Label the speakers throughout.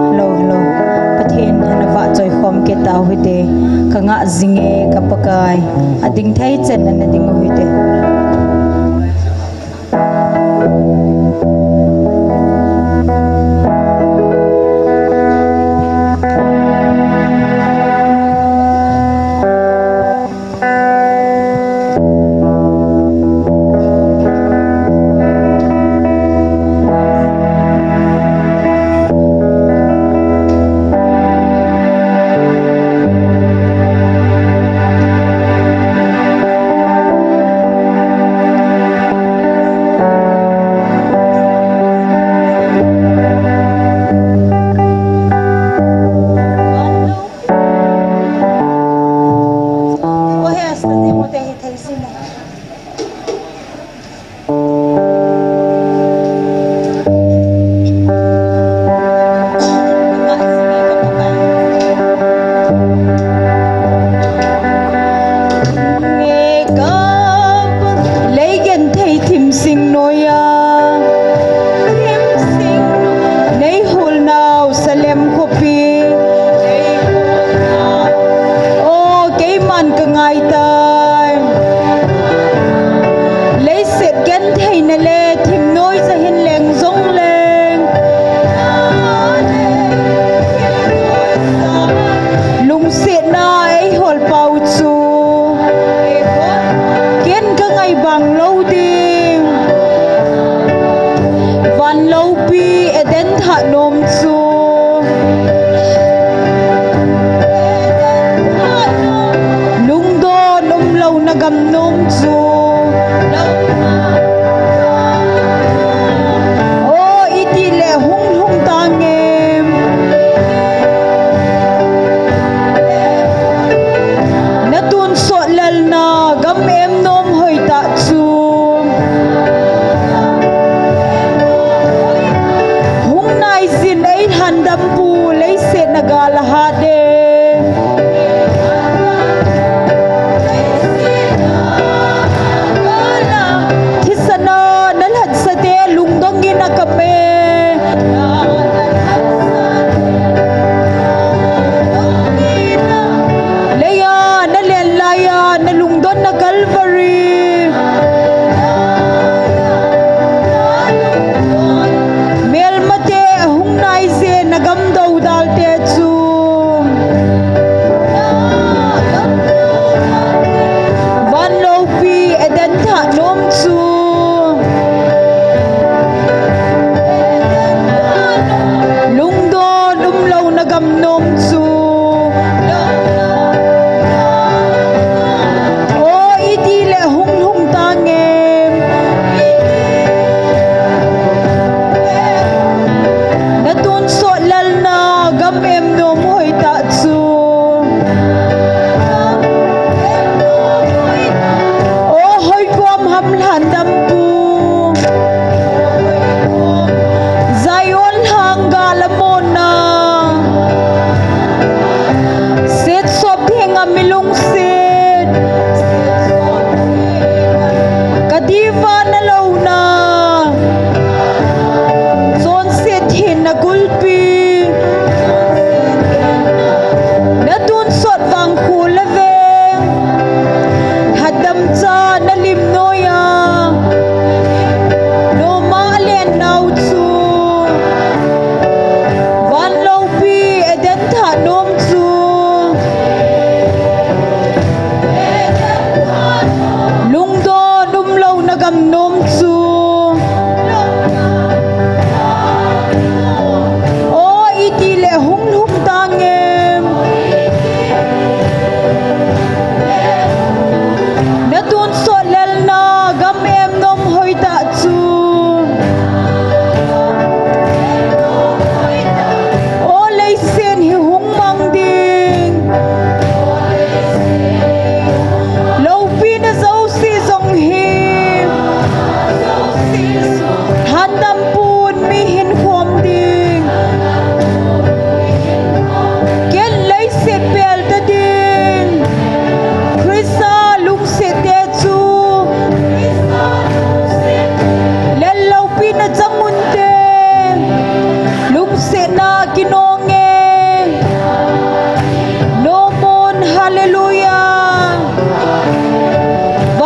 Speaker 1: Hello pathin hanawa choi khom ke ta huite kanga zinge kapakai ading thai chen na ding huite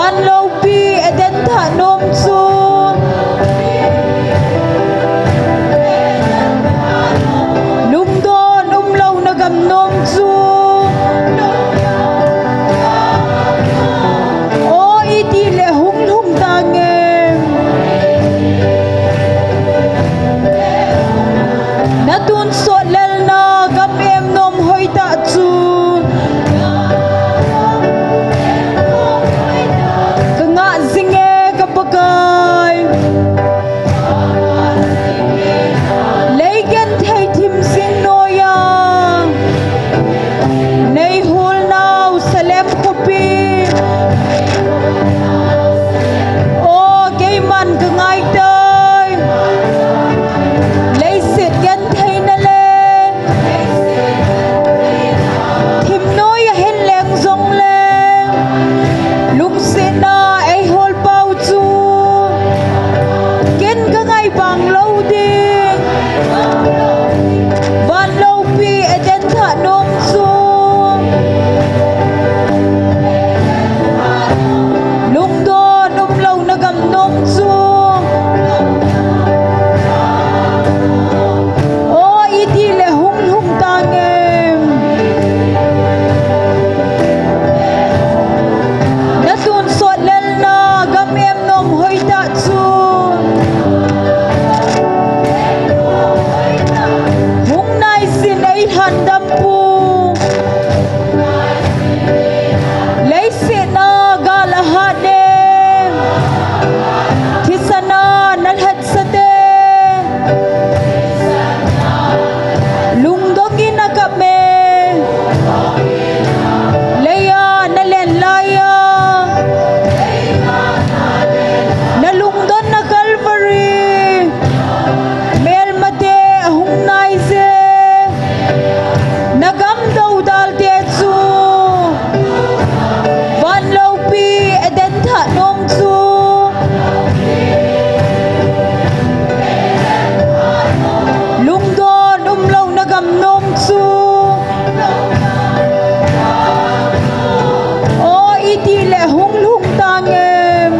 Speaker 1: van lâu pi eden tha nom chu lung don lâu na gam nom chu o iti le hung hung tangem na tun so lel na gam em nom hoi ta chu ka nga zinge ka pakai lấy gen thầy thim sing noya nei hul nau salem kopi o cái man ka ngai tới lấy sit gen thầy na le thim noya hen leng zong le lung sit na ai hol pau chu ken ka ngai bang lâu ding van lâu pi eden tha nom chu lung do lâu na gam nom chu o iti le hung hung tangem na tun so lel na gam em nom hoi ta chu hung nai sin ai han dam pu lấy sin na gala ha de thisana nal hat sa de lung dogi na ka me leya na len laya na lung don na Calvary mel mate hung nai ze nagam dau dal de chu van lâu pi eden tha nom chu lung don lâu na gam nom chu o iti le hung hung tangem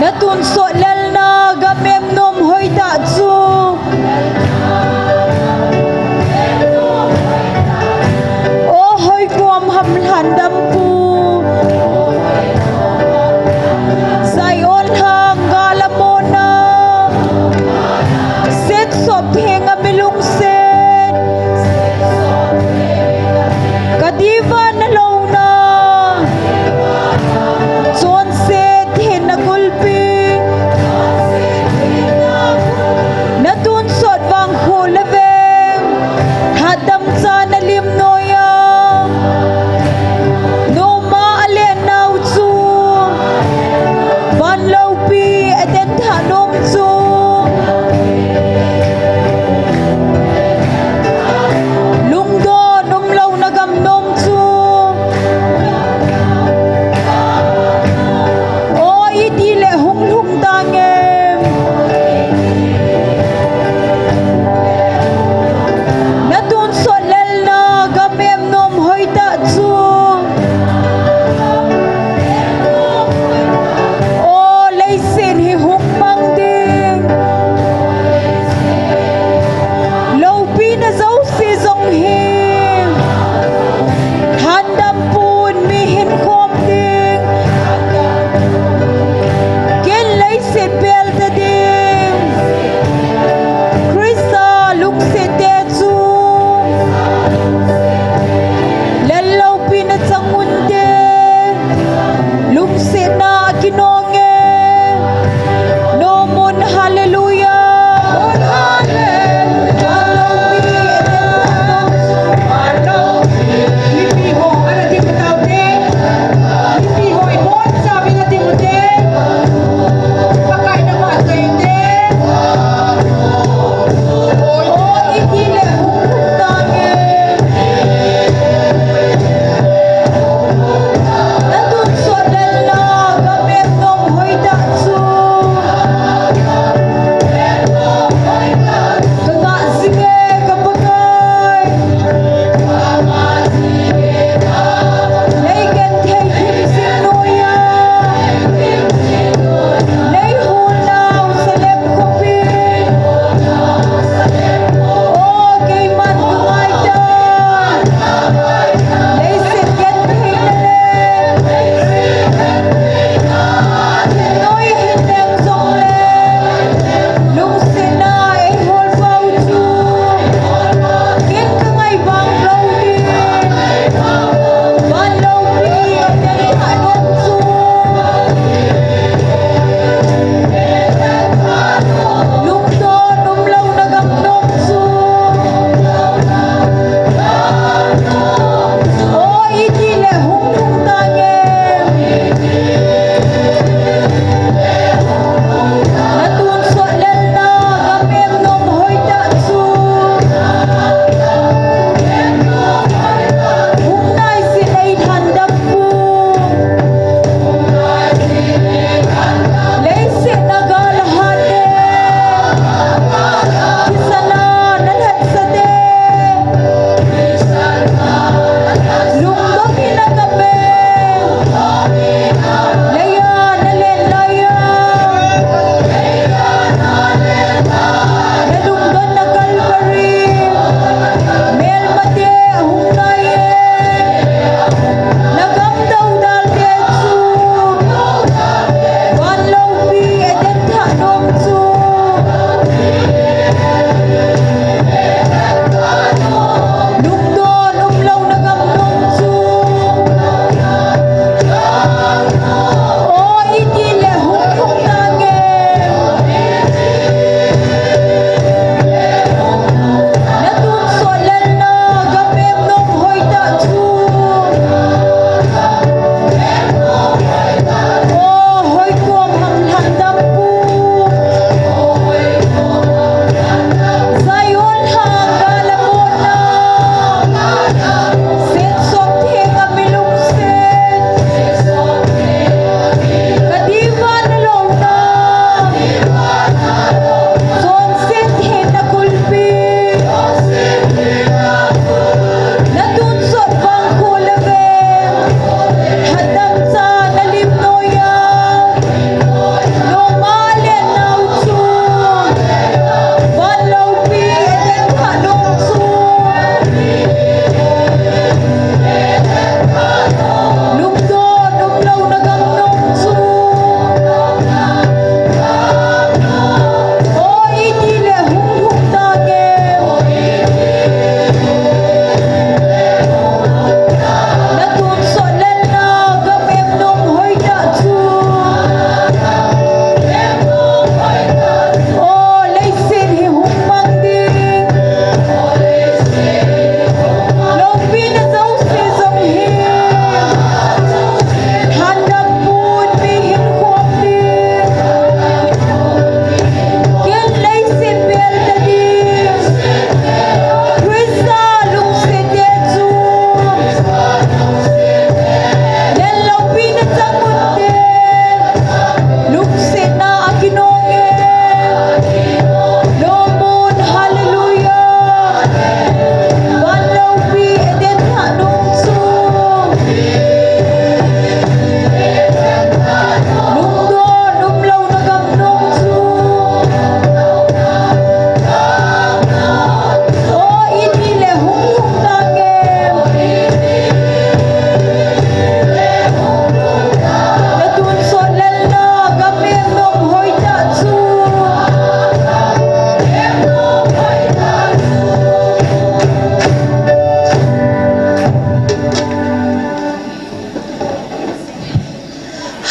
Speaker 1: na tun so lel na gam em nom hoi ta chu o hoi kuam ham han dam pu sai on hang gala mona set sop henga milung set kadiva na law na chon set hen na gulpi na tun sot wang khuleveng hadam cha na lim noya no ma ale nau chu van lâu pi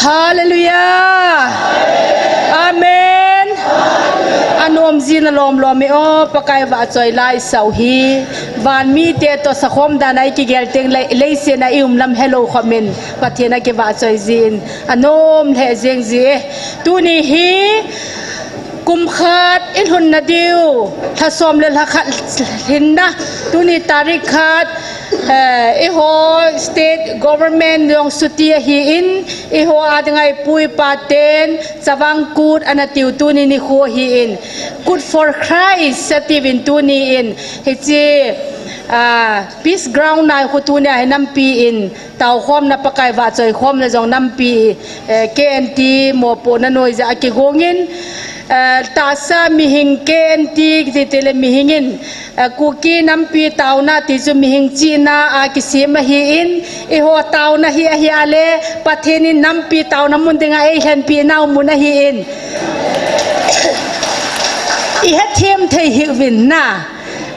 Speaker 2: ฮาเลลูยาอาเมนอันอมจีนลมลมไม่อปะกายวาจอยไลเสาฮีวานมีเตตัวสะคมดานายกิเกลเตงเลยเสียนายลำเฮโลคอมเมนปะเทนักวาจอยจีนอันอมเฮเซงจีตัวนี้ฮีกุมขัดอินหุนนาดิวถ้าสมเลลขัดหินนะตัวนี้ตาริขัดstate government yung sutia hiin adangay pui paten sabang good anatiu tuni ni ho hiin good for Christ sa tivin tuni in hiti peace ground na ko tuni ay nampi in tao khom na pakay va choi khom na jong nampi KNT mo po na noi za akigongin tasa mihing KNT titele mihingin Kuki Nampi TAONA tizu mihing China kisima hiin TAONA hiale pathenin Nampi TAONA mundinga LHINNA naw muna hiin ihathem thei hiwin na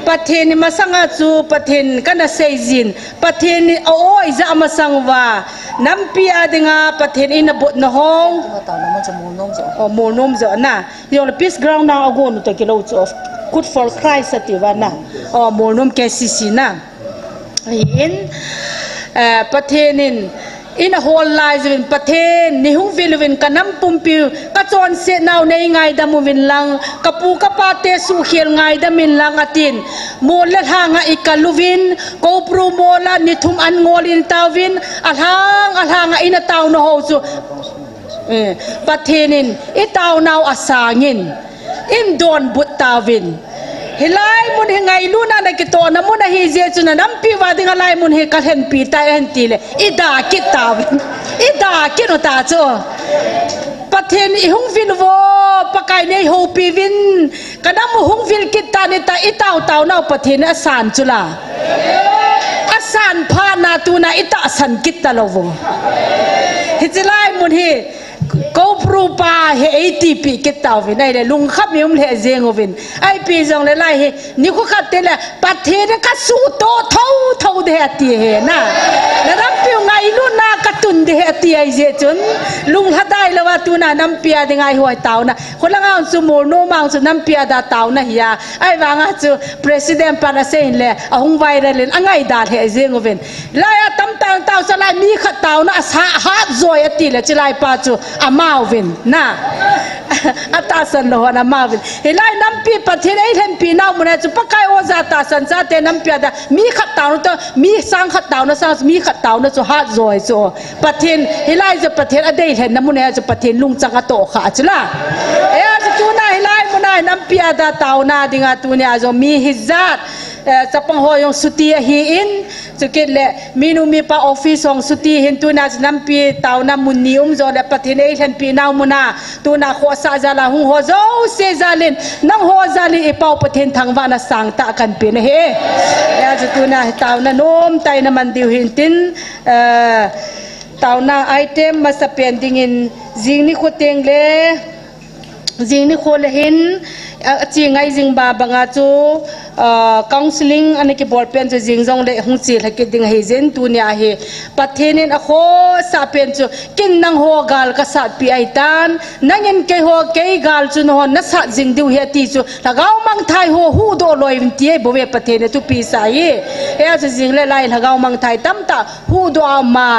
Speaker 2: pathen masanga chu pathen kana seizin pathen oi za masangwa nampi adinga pathen ina bot na hong monom zo na yung peace ground na agon to kilo of good for Christ ativana monom KCC na in pathenin in a whole lives win pathen ni hung vilwin kanam pumpiu ka chon se naw nei ngai da muwin lang kapu kapate su khiel ngai da min lang atin mola hanga ikaluvin ko pro mola ni thum an ngolin tawin alhanga ina taw no ho chu pathenin itaw naw asangin in don but tawin hilai mun hingai luna na kito na mun na hije chuna nampi wading alai mun he kalhen pi ta hen tile ida kitawin ida kino ta cho pathen I hung vin wo pakai nei ho pi vin kadam hung vil kitani ta itaw taw na pathen asan chula asan pha na tu na ita san kitalowo hijilai mun he ko prupa he 80 pi kitawin ai le lung khap yum le zengovin ai pi jong le lai he ni ko khat te le pathe ka su to thau de ati he na ram pi ngai lu na ka tun de ati ai je chun lung hadai lawa tu na nam pia de ngai hoi taw na kholang ang su mo no mang su nam pia da taw na hiya ai wanga chu president para se le ahung viral len angai da he zengovin lai tam tang taw sa lai mi khat taw na ha zoi ati le chilai pa chu amawin na atasan lo na amawin hilai nampi pathin ai hen pi na mun chu pakai oza ta san cha te nampi da mi khat taw to mi sang khat taw na sang mi khat taw na chu ha zoi chu pathin hilai je pathin adei hen na mun chu pathin lung changa to kha chula chu na hilai mun na nampi da taw na dinga tu ne ajo mi hizat sapang hoyong sutia hiin chukit le minu mi pa office ong suti hin tu na nampi TAONA munium zo le pathin LHINNA naw muna tu na kho sa jala hung ho zo se jalin nang ho jali ipau pathin thangwa na sang ta kan pin he ya tu na TAONA nom tai na man diu hin tin TAONA item masa pending in jingni khoteng le jingni khole hin chi ngai jing ba banga chu counseling aniki ball pen chu jing jong le hung chi laki ding he zen tu nya he pathenin a kho sa pen chu kin nang ho gal ka sa pi ai tan nangin ke ho ke gal chu no na sa jing diu he ti chu lagaw mang thai ho hu do loi vin ti bo ve pathene tu pi sa ye e chu jing le lai lagaw mang thai tam ta hu do ma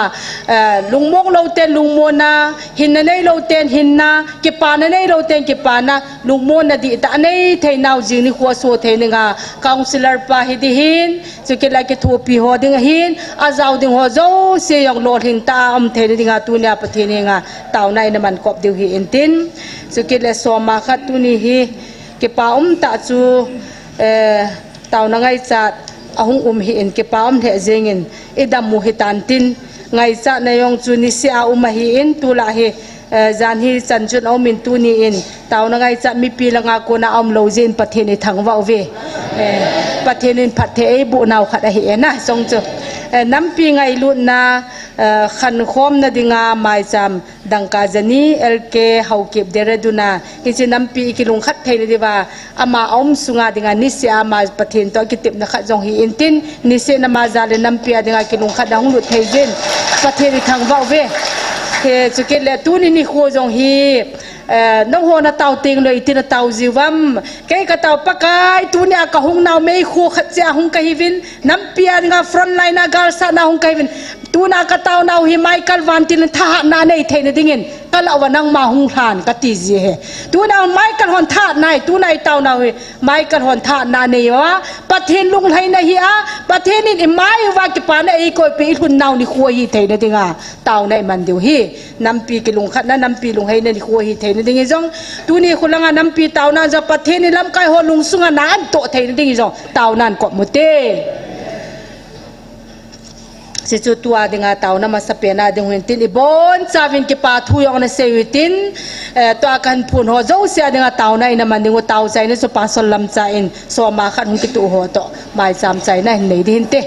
Speaker 2: lungmong lo ten lungmo na hinna nei lo ten hinna ki pa na nei lo ten ki pa na lungmo na di ta nei thai naw jing ni kho so thai ni nga counselor pa hidihin chukila ke thu pi ho ding hin azaw ding ho zo se yong lor hin ta am the dinga tu nya pathini nga TAONA ina man kop diu hi intin chukile soma khat tu ni hi ke pa ta chu TAONA ngai cha ahung hi in ke pa the jengin idam mu hitan tin ngai cha na yong chu ni se a hi in tu la hi zan hi chanchun au min tu ni in TAONA ngai cha mi pi langa ko na am lo jin pathini thangwa ve pathenin pathe ei bu naw khat a hi na song chu nampi ngai lu na khan khom na dinga mai cham dangka jani LK haukip dereduna hichi nampi ikilung khat thein diwa ama om sunga dinga ni se ama pathin to kitip na kha jong hi intin ni se na ma jale nampi adinga kilung khat dang lu theijin patheri thangwa ve เคจุกิเลตูนี่นี่โคจงฮีน้องโหนาเตาติงเลยตินเตาจิวัมแกก็เตาปะกายตูนี่กะหงนาวไม่โคขัดเจ้าหงกะฮิวินน้ำเปียงาฟรอนไลน์นากาลสานาหงกะฮิวินตูนากะเตานาวฮิไมเคิลวันตินท่านาในเทนดิ่งก็ละวันนังมาหงทานกะติจีเฮตูนาไมเคิลฮอนท่าในตูนายเตานาวไมเคิลฮอนท่านาในวะประเทศลุงไทยนะฮีอาประเทศนี้ไม่ว่ากิปานไอ้ก็ไปทุนนาวนี่คัวฮีเทนดิ่งเตาในมันเดียวฮีน้ำปีกิลุงขัดน้ำปีลุงให้นี่คัวฮีเทนดิ่งจงตูนี่คนละงานน้ำปีเตานาจะประเทศนี้ลำไก่หัวลุงสุงานานโตเทนดิ่งจงเตานั้นก็มุเตสิจุตัวdengan tahu nama sepena dengan tin ibon savin kita tu yang na sewitin tu akan pun ho jauh sia dengan tahu na ina mandingu tahu saya ni so pasal lam cain so makan kita ho to mai sam saya na hindi dinte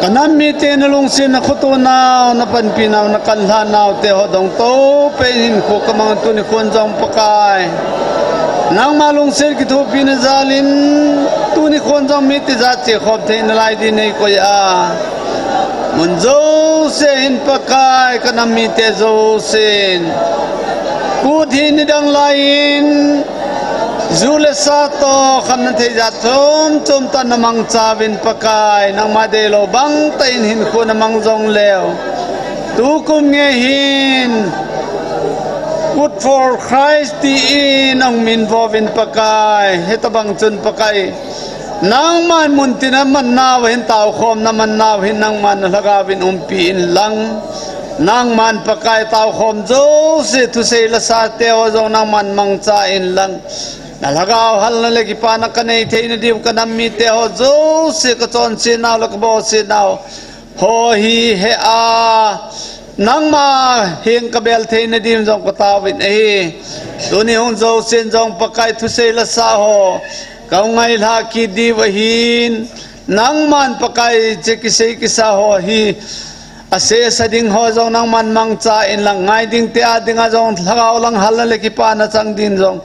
Speaker 3: kanam mi te na lung sin na khutu na panpinaw na kanlanaw te hodong to penin ko kamang tu ni kon jong pakai nang malung sir ki tu pinazalin tu ni kon jong mi te za che khop te na lai di nei ko ya mun zo se hin pakai kanam mi te zo sin ku thi ni dang lain Zule sato khan thei ja thom tan namang chawin pakai nang madelo bang tain hin ko namang jong leo tu kum nge hin good for Christ ti in ang min vovin pakai hetabang chun pakai nang man muntina man naw hin tao khom na man naw hin nang man lagawin umpi in lang nang man pakai tao khom zo se tu sei la sa te o zo nang man mang cha in lang nalagaw hal na lagi pa na kanay tay na diw kanam mi te ho zo si katon si naw lakbo si naw ho hi he a nang ma hing kabel tay na diw zong katawin duni hong zo sin zong pakay tu say la sa ho kaw ngay laki diw ahin nang man pakay chikisay kisa ho hi ase sa ding ho zong nang man mang cha in lang ngay ding te a ding a zong lagaw lang hal na lagi pa na chang din zong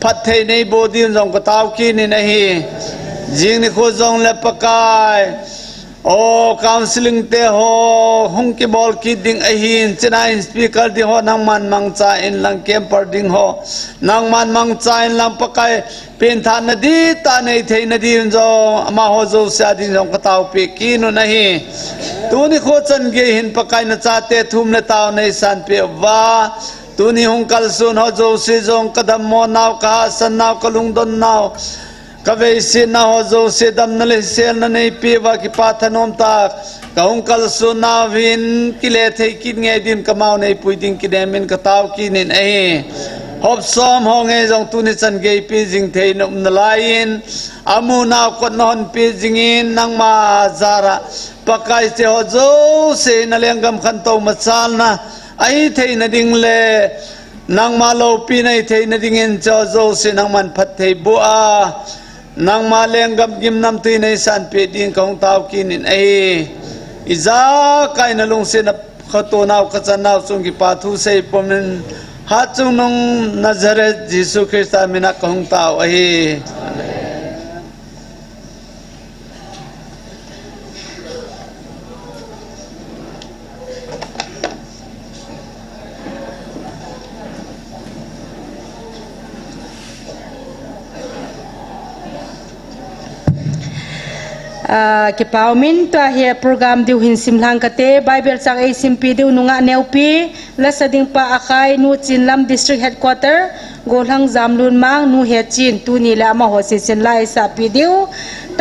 Speaker 3: phát thầy này bố điên dòng có tao kia này này riêng này khô dòng là pakai ô counseling te ho hung ki ball ki ding ahin china speaker di ho nang man mang cha in lang camper ding ho nang man mang cha in lang pakai pen than na di ta nei thei na di zo ama ho zo sa ding dong ka tao pe ki no nahi tu ni kho chan ge hin pakai na cha te thum na tao nei san pe wa tu ni hung kal sun ho zo si zong kadam mo naw ka san naw kalung don naw kavei si na ho zo si dam na le sel na nei pi wa ki pathanom tak ka hung kal sun na vin ki le thei ki nge din kamau nei pui ding ki demin ka taw ki nin hop som ho nge zong tu ni chan ge pi jing thei nom na lain amu naw ko non pi jingin nang ma zara pakai se ho zo se na lengam khan to ma chal na ai thei na ding le nang ma lo pi nei thei na ding en cho zo se nang man phat thei bu a nang ma leng gam gim nam tui nei san pe ding kong taw kin in iza kai na lung se na khato naw ka chan naw chung ki pa thu sei pomen ha chung nong Nazareth Jesus Christ amina kong taw
Speaker 2: ki paumin to he program diu hin simlang kate Bible sang ai simpi diu nunga neupi la sading pa akai nu chinlam district headquarter golhang zamlun mang nu he chin tu ni la ma ho se sen lai sa pi diu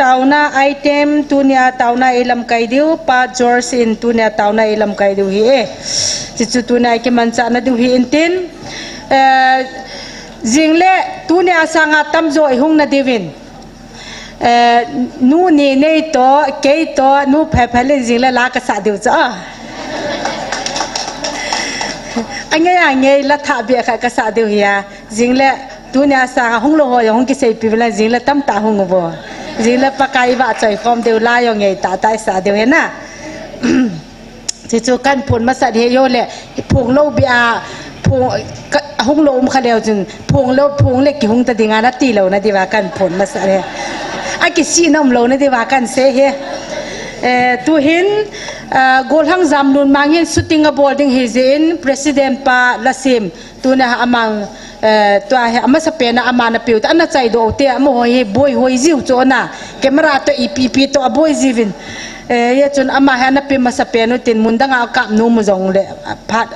Speaker 2: tauna item tu nia tauna ilam kai diu pa George in tu nia tauna ilam kai diu hi chichu tu nai ke mancha na diu hi intin jingle tu nia sanga tam zo i hung na divin nu ni nei to ke to nu phe phe le jing la ka sa diu cha ange la tha be kha ka sa diu ya jing le tu nya sa hong lo ho hong ki sei pi la jing la tam ta hong bo jing la pa kai wa choi form deu la yo nge ta tai sa diu he na chi chu kan phun ma sa he yo le phung lo bia phung hong lo um kha leo jing phung le ki hong ta dinga na ti lo na di wa kan phun ma sa he aki si nom lo na dewa kan se he tu hin golhang zamlun mangin shooting a boarding hizin president pa lasim tu na amang to a ama sa pena ama na piu ta na chai do te mo he boy hoi jiu cho na camera to ipp to a boy jivin ye chun ama ha na pi ma sa penu tin mundanga ka nu mu jong le phat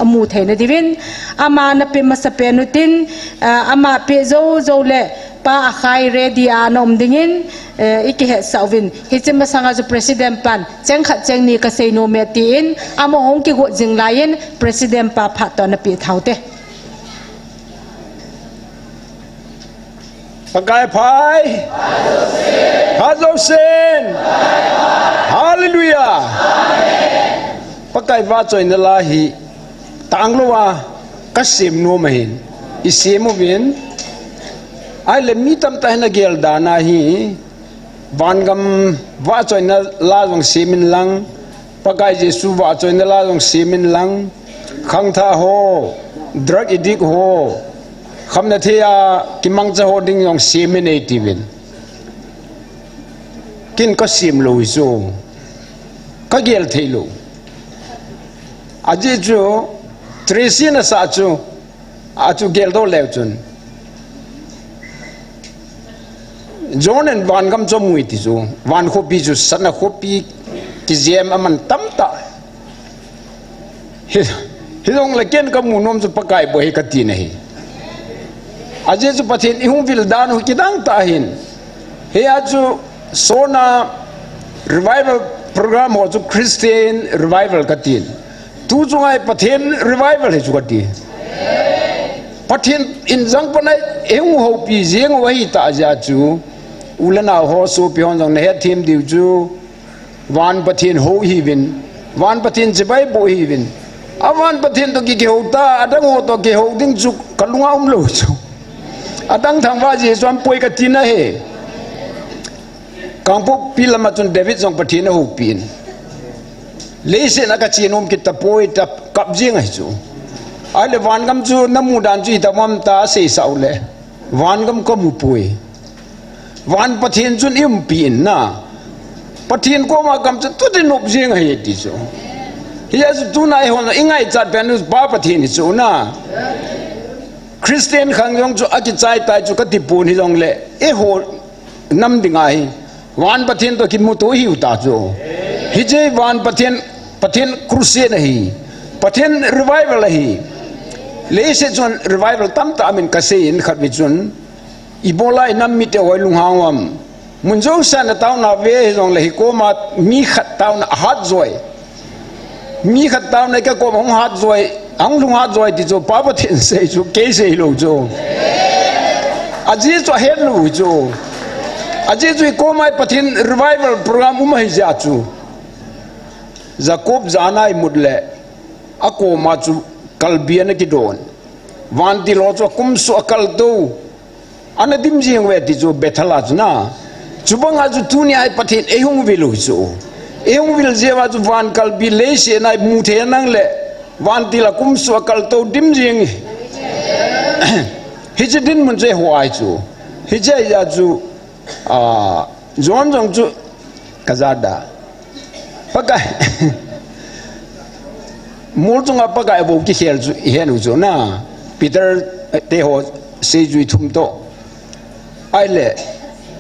Speaker 2: amu theina divin ama na pi ma sa penu tin ama pe zo le pa khai ready anom dingin iki he sawin hichim sanga ju president pan cheng khat cheng ni ka sei no me tin amo hong ki go jing lain president pa phat to na pi thaute
Speaker 4: pakai phai hazosen hallelujah pakai va choi na la hi tanglowa kasim no mahin isemo bin ai le mi tam ta na gel dana hi van gam wa choi na la jong simin lang pakai jesu wa choi na la jong simin lang khang tha ho drug addict ho khamna thia kimang cha ho ding jong simin ei tivin kin ko sim lo iso ka gel thelo aje jo tresin sa chu a chu gel do lew chun John and Van Gam Jom with you, Van Hopi, Sana Hopi, Kiziam Aman Tamta. He don't like Ken Kamunum to Pakai Boy Katine. Ajesu Patin, whom will down who Kidang Tahin. He had to Sona revival program or to Christian revival Katin. Tuzungai Patin revival is what he. Patin in Zangpana, Ehu Hopi, Zing Wahita Ajatu. Ulana ho so pion jong ne team diu ju wan pathin ho hi win wan pathin chibai bo hi win awan pathin to ki ho ta adang ho to ki ho ding chu kalunga lo chu adang thang wa ji swam poi ka tin na he kangpo pilama chun David jong pathin ho pin leise na ka chinom ki ta poi ta kap jing ai chu ale wan gam chu namu dan chu ta mom ta se saule wan gam ko mu poi Van Pathin chun impin na Pathin ko ma kam chu tu nop jing hai ti so hias tu nai hon ingai chat benus ba Pathin chu na Christian khang yong chu aki chai tai chu ka ti pun hi jong le e ho nam dingai Van Pathin to ki mu to hi uta chu hi je Van Pathin crusade hi Pathin revival hi le se chun revival tam ta amin ka se in khat mi chun Ibola inam mit oi lung hawam munjo san tauna ve jong le ko ma mi khat tauna hat zoi mi khat tauna ka ko hong hat zoi ang lung hat zoi ti jo pa pa thin se chu ke se lo jo aji cho hen lu jo aji ju ko mai pathin revival program mai ja chu Jacob janai mudle ako ma chu kalbian ki don wan ti lo cho kum su akal do ana dim jing we ti jo bethala na chubanga ju tuni ai pathin ehung vilu jo ehung vil jewa ju van kal bi le se nai mu the nang le van ti la kum su kal to dim jing hijidin mun je huai ju hije ya ju zon jong ju kazada pakai mul jong pakai bo ki hel ju hen ju na Peter te ho se ju thum to ai le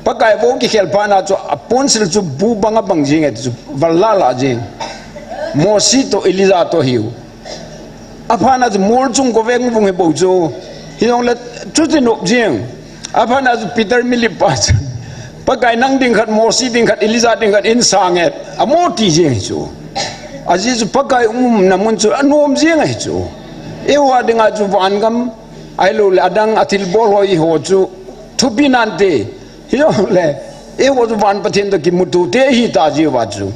Speaker 4: pakai bo ki khel pana cho apon sil chu bu banga bangjing et chu walla la jing mo si to eliza to hiu apana ju mol chung ko veng bung he bo jo hiong le chu ti no jing apana ju Peter mili pa pakai nang ding khat mo si ding khat eliza ding khat in sang et amo ti jing chu aji ju pakai namun chu anom jing ai chu ewa dinga ju wangam ai lo adang atil bol hoi ho chu thupi nante hiyo le e wo van pathin to ki mutu te hi ta ji wa chu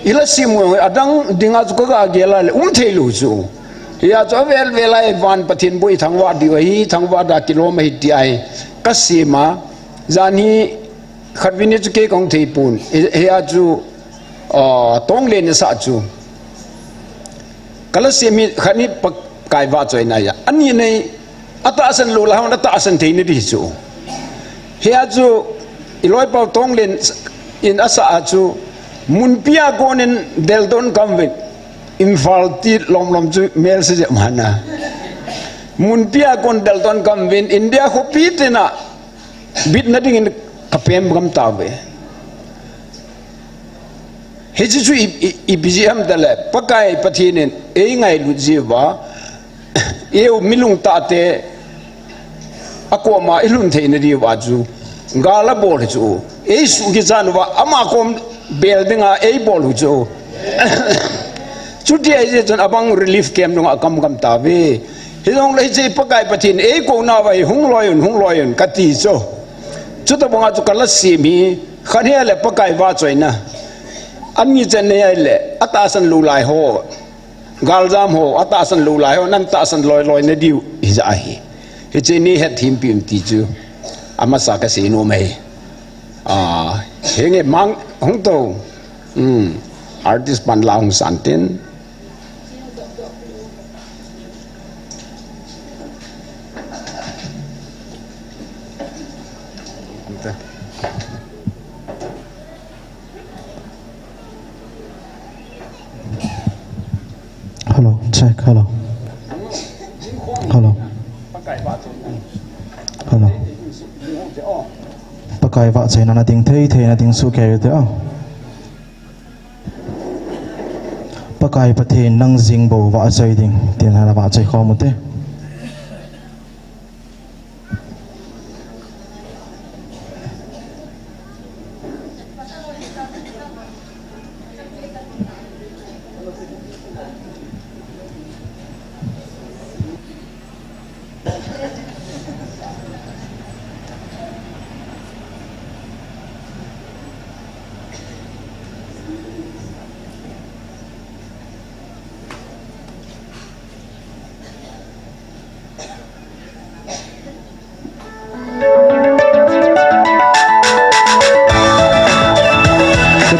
Speaker 4: ila simu adang dinga chu ka gela le thelu chu ya cho vel velai van pathin boi thangwa di hi thangwa da kilome hi ti ai kasima zani khatwini chu ke kong thei pun he a chu tong le ne sa chu kalasemi khani kai wa choi na ya ani nei ata asan lo la hon ata asan thei ni di chu Hea ju iloi pau tong len in asa achu munpia gonin deldon kamvin infalti lom ju mel se mana munpia gon deldon kamvin India ko pitena bit na ding in kapem gam tawe heji ju ibjm dale pakai pathinin e ngai lu jiwa eu milung ta te ako ma ilun theina ri waju ngala bol chu e su ki janwa ama kom buildinga e bol chu chuti ai je jon abang relief camp nong akam kam ta ve hilong le je pakai pathin e ko na wai hung loyun kati cho chuta bonga chu kala simi khania le pakai wa choina anni chen ne le atasan lu lai ho galjam ho atasan lu lai ho nan tasan loi ne diu hi ja hi he che ni het him pim ti chu ama sa ka se no mai henge mang hong to artist pan la hong santin
Speaker 5: Hello, check, hello. Hello. Hello. Pakai vợ chạy nó tiếng thấy thế là tiếng su kể thế à? Pakai bát thế năng dinh bầu vợ chạy tiếng tiền là vợ chạy khó một thế.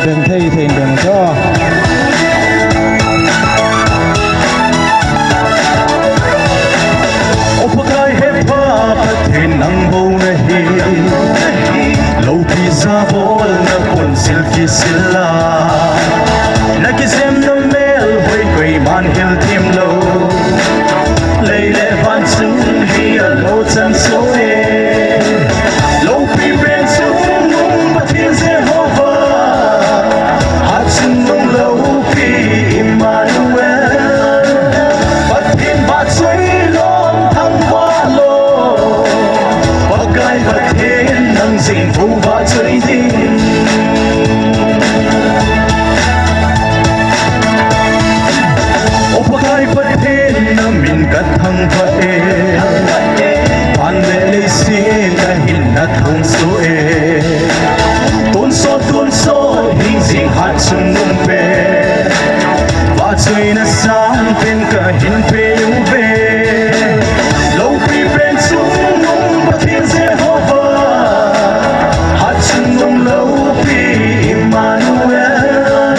Speaker 5: Đừng thấy thì đừng cho
Speaker 6: ô pakai hep pa pathin nang bo nahi lo pi sa bol na kon selfie sila na kisem no mel hoi koi man hil tim lo leile van sun hi a lo chan so e lo pi ben sun nung pathin se hova hat sun nung lo pi Emmanuel pathin bat soi pakai pathin nang zin phu ba chơi ding o pakai pathin na min kat thang pa e pan le si na hin na thong so e ton so hing zing hat sun nung pe ba chơi na sang pen ka hin pe yu pe lo pi pen sun pathin se hova hat sun nung lo pi Emmanuel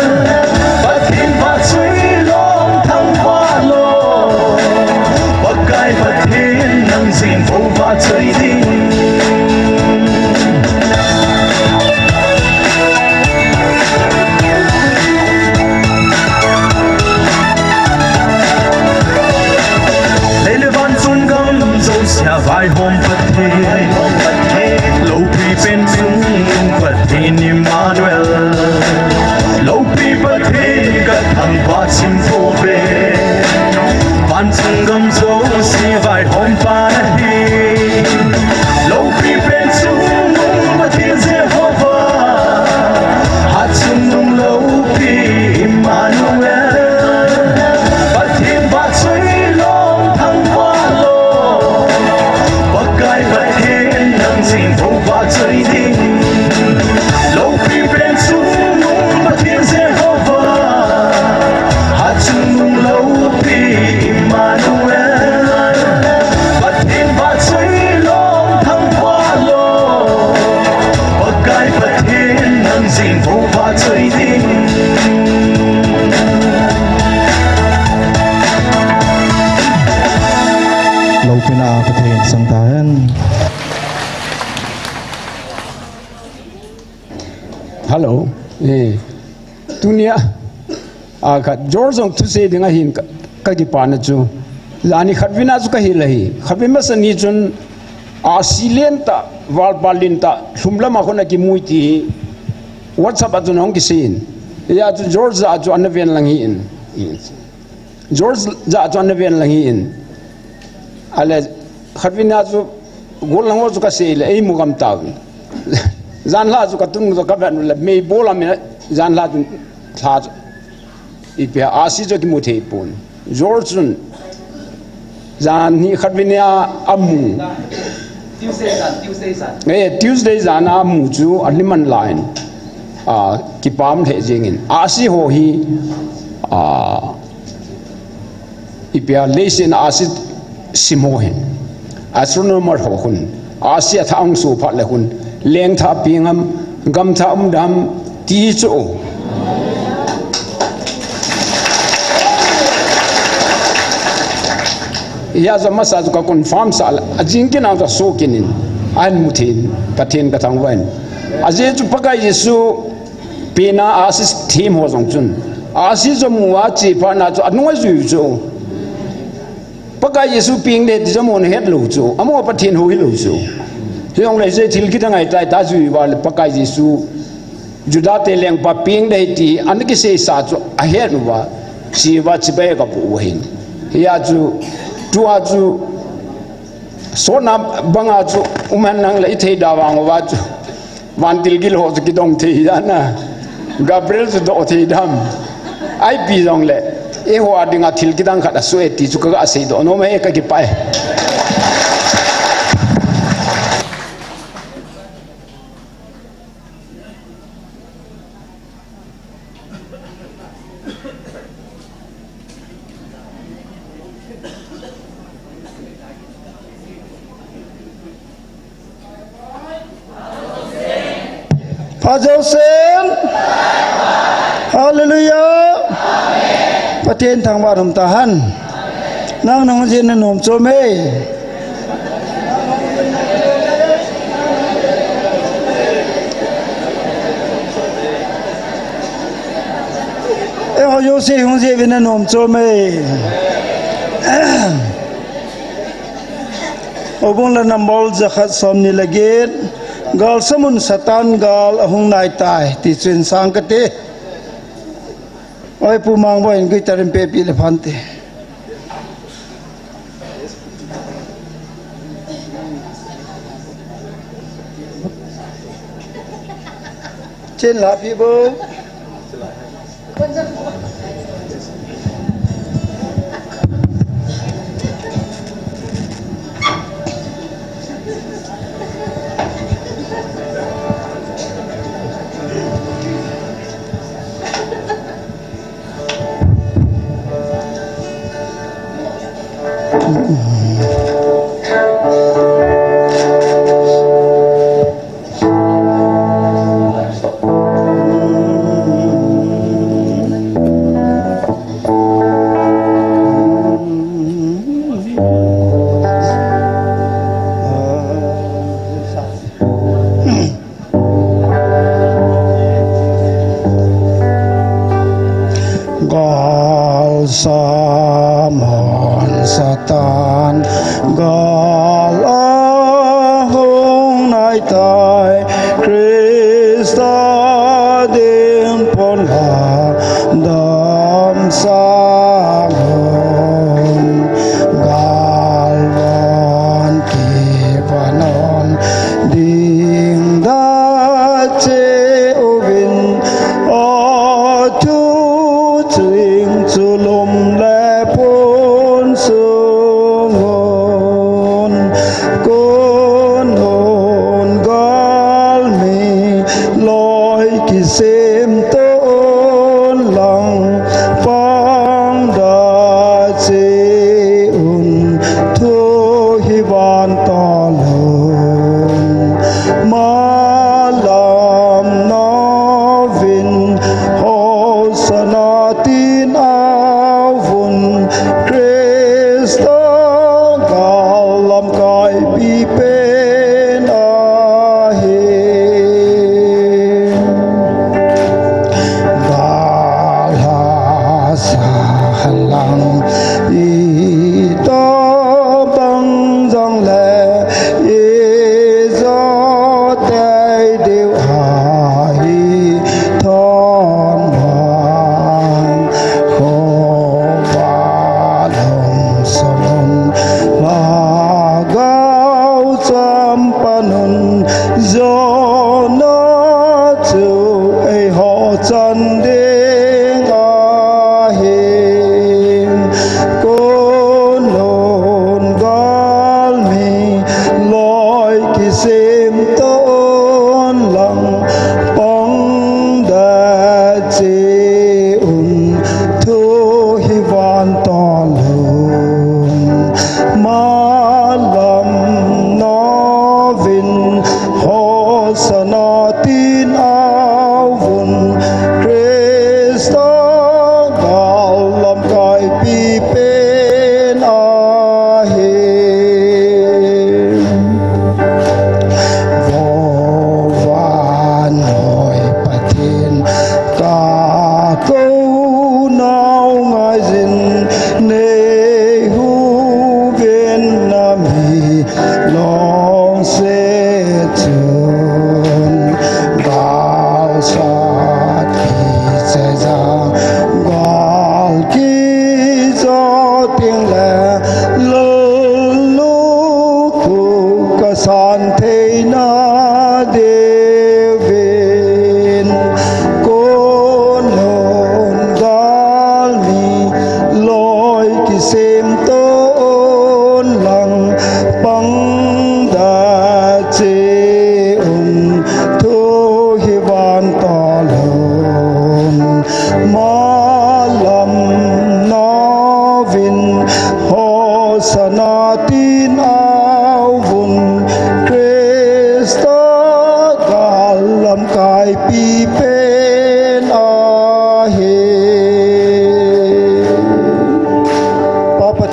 Speaker 6: pathin ba chui long thang hoa lo pakai pathin nang zin phu ba chui ding sia vai hom pathe lo pi pen sung pathin Emmanuel lo pi pathe ka thang pa sim pho pe pan sangam zo si vai hom pa nahi lo pi pen sung pathin se hova hat sung nung lo pi Emmanuel pathin ba chui long thang hoa lo pakai pathin nang zin phu ba chơi ding lo pi pen sun pathin se hova hat sun nung lo pi Emmanuel pathin ba chui long thang hoa lo pakai pathin nang zin phu ba chơi ding
Speaker 5: lâu pina pathin sang tahan
Speaker 4: hello tunia ka George tu se dinga hin ka ki pa na chu lani khatwina chu ka hi lahi khatwima sani chun asilen ta wal balin ta thumla ma khona ki muiti whatsapp atu nong ki sin ya chu George za chu anven lang hi in George za chu anven lang hi in ale khatwina chu gol lang chu ka se le ei mu gam ta zan la chu ka tung chu ka ban le me bola me zan la chu tha ipia asi chu ki mu thei pun George chun zan ni khatwina amu Tuesday zan amu chu aliman line ki pam the jingin asi ho hi ipia lesin asi simohin astronomer ho hun asia thang su phat le hun leng tha pingam gam tha dam ti chu ya zama sa ka confirm sa ajing kin ang so kinin an mutin pathen ka thang wan aje chu paka yesu pena asis thim ho jong chun asis zo muwa chi pa na chu anoi zu chu paka yesu ping de zo mon het lu chu amo pathen ho hi lu chu hiong le je thil ki tangai tai ta zu wa paka yesu juda te leng pa ping de ti an ki se sa chu a he nu wa si wa chi be ka pu hin ya chu tua chu sona banga chu uman nang le thei da wang wa chu wan til gil ho ki dong thei ya na gabriel chu do thei dam ai pi dong le e ho adinga thil ki dang kha da su e ti chu ka sei do no me ka ki pai
Speaker 3: Pajosen, Hallelujah, Paten thang ba hum tahan, nang nang jin na nom chome, e ho yo se hung je vin na nom chome, obong la nambol zakhat som ni lagit. Gal samun satan gal ahung nai tai ti chen sang ka te oi pu mang boin gui tarim pe pi le phante chen la pi bo Samon satan gal ahung nai tai Krista dim pon la dam sangon gal van ki vanon ding da che ovin o tu ching chulum le pon sungon kon hon gal mi loi ki sem ton lang pang da che un thu hi van ta lon malam na vin ho sanatin avun Krista galam kai pi pen ahe salang ito bang jong le izo tay điều hai thon hoàng khô ba lòng sông và gao chăm panun do nó chịu ai họ chân đến ahin cô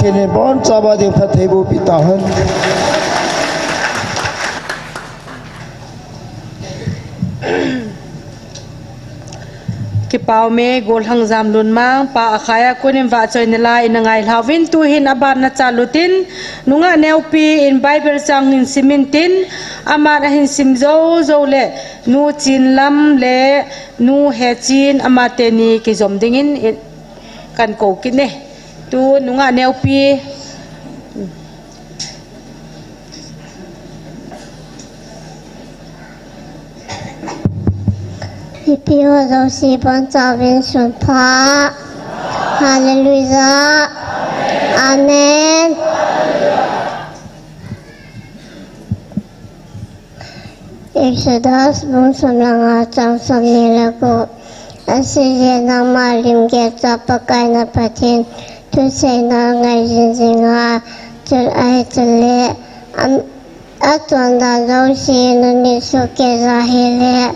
Speaker 5: pathin bon chaba ding phathei bu pita han
Speaker 2: ki pau me gol hang zam lun mang pa akhaya kunin wa choi nela in ngai hlavin tu hin aban na chalutin nunga neupi in bible chang in simintin ama hin simzo zo le nu chin lam le nu he chin ama te ni ki zom dingin kan ko ki ne tu nunga neupi
Speaker 7: Pio do si bon tavin sun pa. Hallelujah. Amen. Exodus bon samlanga chang samnila ko. Asije na malim ke tapakai na patin. Tu say na ngay zinzinga. Tul ay tuli. Atwanda do si nuniso ke zahile.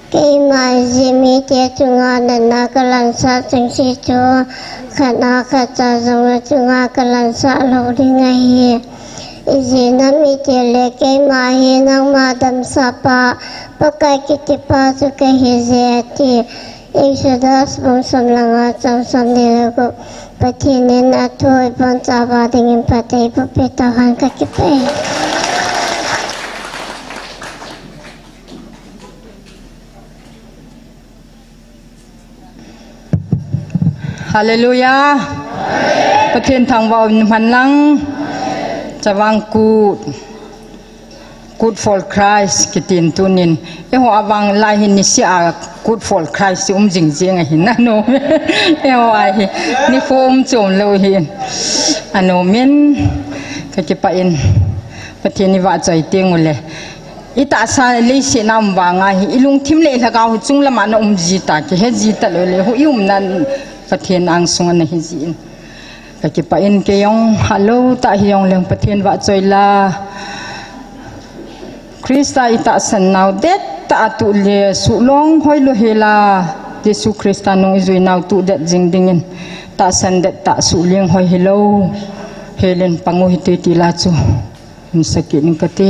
Speaker 7: Kay mai zimi te tunga na kalansa ting si tu kana kata zong tunga kalansa lo dinga hi izina mi te le kay mai nang madam sapa pakai kiti pa su kay hizeti Exodus bong samlanga chang samnila ko patinin atoy pang taba dingin patay pupitahan kakipay.
Speaker 1: Hallelujah. Pathin thang vào man lang chawang good for Christ kitin tunin e ho awang lai hin ni sia good for Christ jing jing hin na no e ho ai ni phom chom lo hin ano men ka ki pa in pathin ni wa choi ting ule ita sa le si nam wa nga hi ilung thim le la ga hu chung lama na ji ta ki he ji ta le hu yum nan pathian ang sungan na hizin kaki pa in ke yong halo ta hiyong leng pathian wa choi la Krista ita san naw det ta tu le su long hoi lo hela Jesu Krista nong izui naw tu det jing dingin ta san det ta su leng hoi hello helen pangu hiti ti la chu in sakit ning kati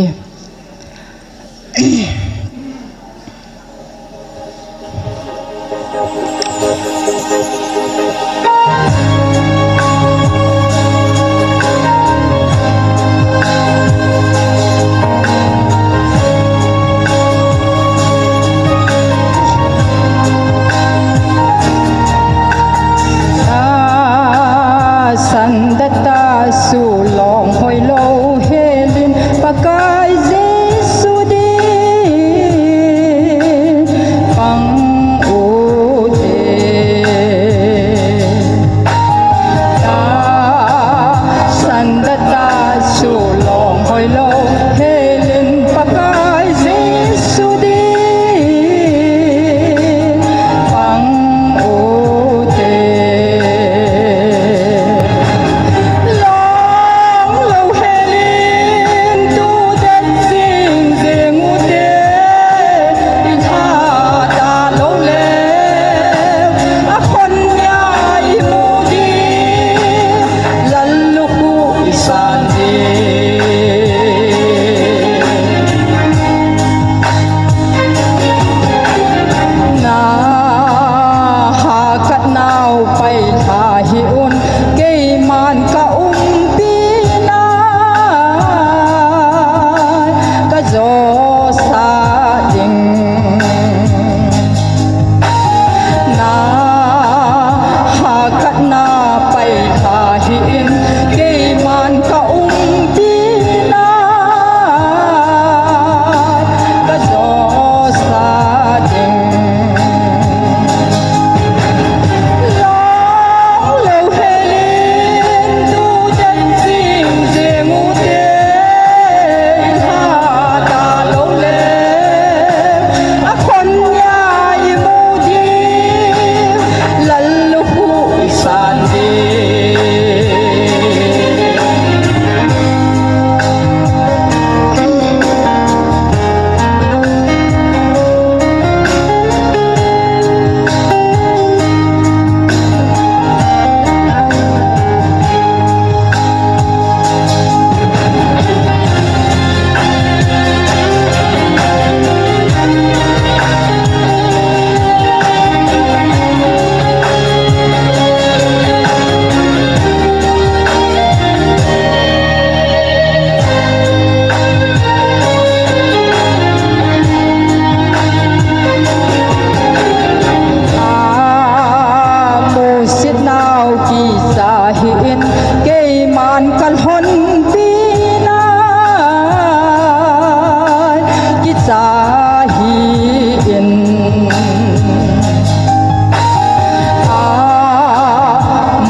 Speaker 1: cây màn căn hôn pina ki cha hiền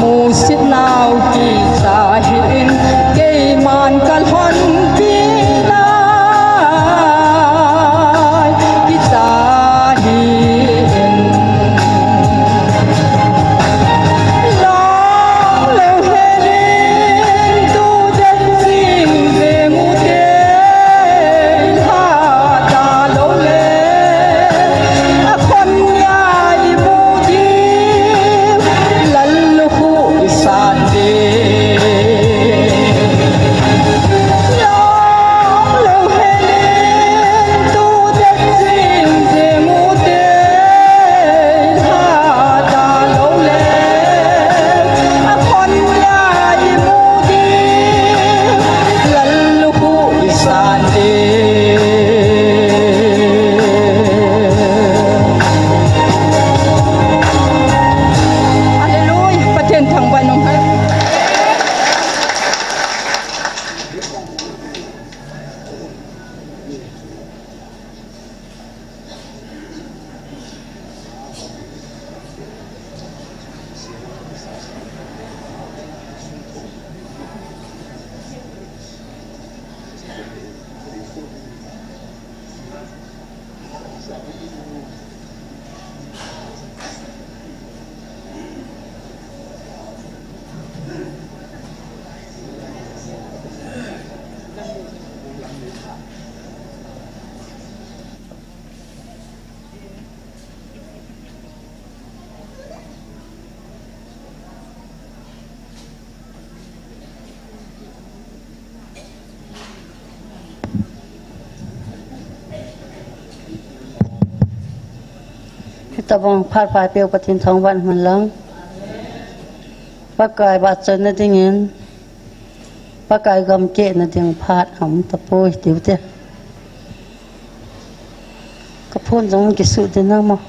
Speaker 1: mu sit nào ki cha hiền cây màn căn hôn pina ki cha hiền long lâu hên tu den sing về mu te ha ta lâu le a con ya i mu di lal khu san de long lâu hên tu den sing về mu te ha ta lâu le a con ya i mu di lal khu san de Hallelujah ประเทศทางวันของใคร
Speaker 8: ตะบองพาดปลายเปียวปะทินทองวันมันลังปากายบาดเจนนะที่เงินปากายกำเจนะที่พาดหำตะโพยเดี๋ยวเจ้กระพ้นจังกิสุดินะมั้ง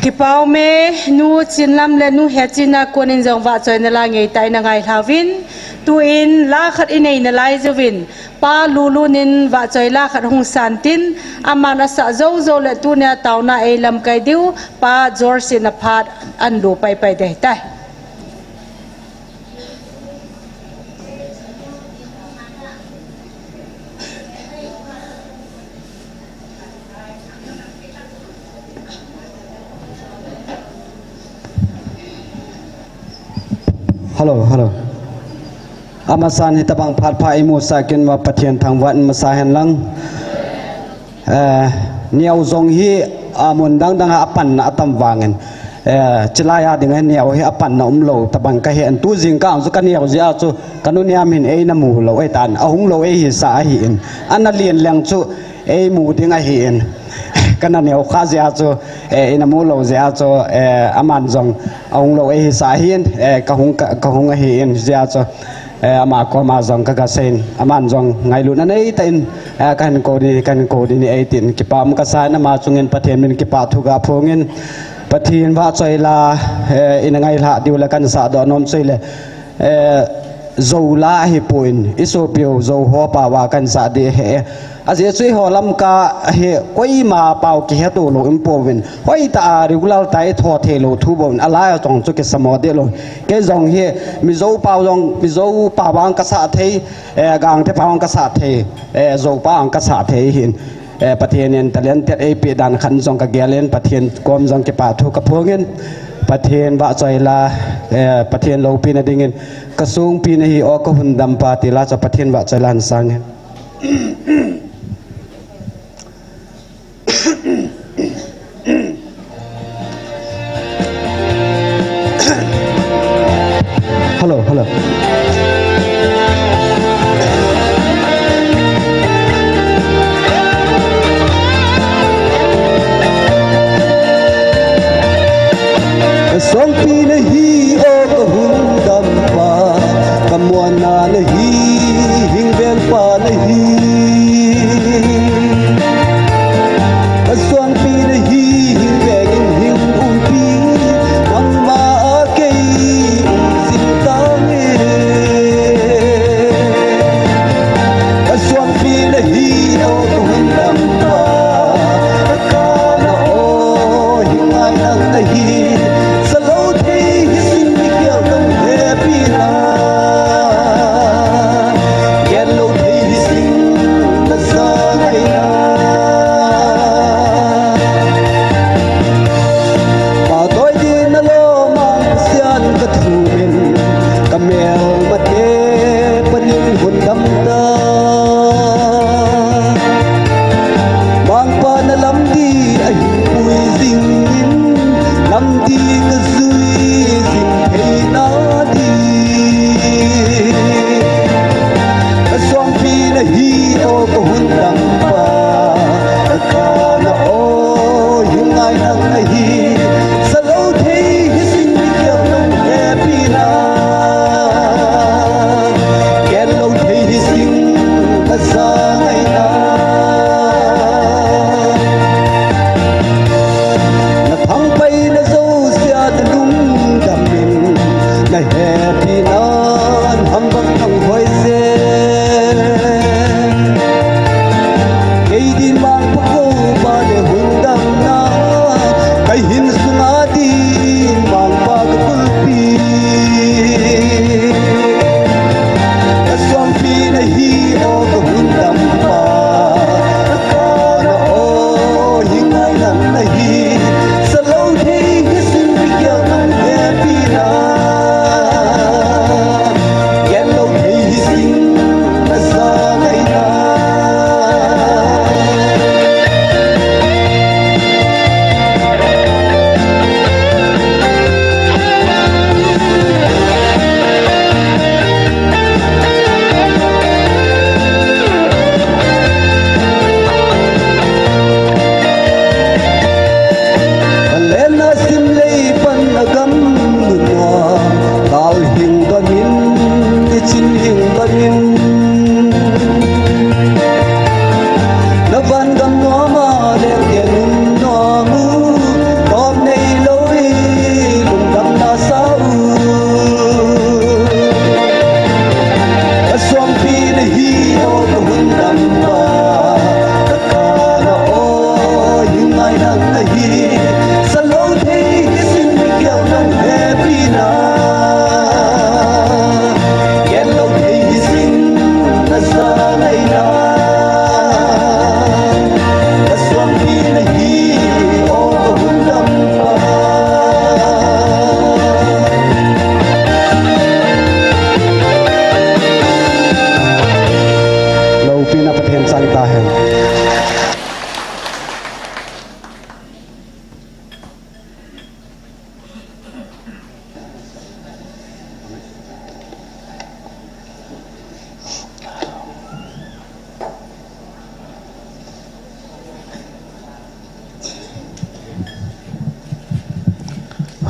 Speaker 2: Kipau me nu chin lam le nu he china konin jong wa choi na la ngei tai na ngai thavin tu in la khat inei na lai jovin pa lulu nin wa choi la khat hung san tin amana sa zo zo le tu ne tauna e lam kai diu pa jor sin a phat an lu pai pai dei tai
Speaker 9: Hello, hello. Amasan hitabang phatpai mu sakin wa pathian thangwan masahan lang. Niau zong hi amun dang dang apan na atam wangen. Celaya dengan niau hi apan na umlo tabang ka hi an tu jing ka su kan niau ja chu kanu niam hin ei na mu lo ei tan ahung lo ei hi sa hi in. An lien lang chu ei mu ding a hi in. Kana niau kha ja chu ina mu lo ja chu aman zong ông lâu ấy xã hiên ka hung hi in ja cho ama ko ma zong ka sen aman zong ngai lu na nei tin kan ko di ni ai tin ki pam ka sa na ma chungin pathian min ki pa thu ga phongin pathian wa choi la in ngai la diu la kan sa do nom choi le zo la hi puin isopio zo ho pa wa kan sa de he aje chui ho lam ka he koi ma pau ki he to lo impovin hoi ta regular tai tho the lo thu bon ala tong chu ke samo de lo ke jong he mi zo pau jong mi zo pa wang ka sa the gang the pawang ka sa the zo pa ang ka sa the hin pathian en talent te e pe dan khan jong ka gelen pathian kom jong ke pa thu ka phongin pathian wa choi la pathian lo pi na dingin ka sung pi na hi o ka hun dam pa ti la cha pathian wa choi lan sang Hello, hello. Songpi na hi o kahundam pa kamuan na hi hingbel pa na hi Songpi na hi hingbegin hingumpi ang maakay sintangin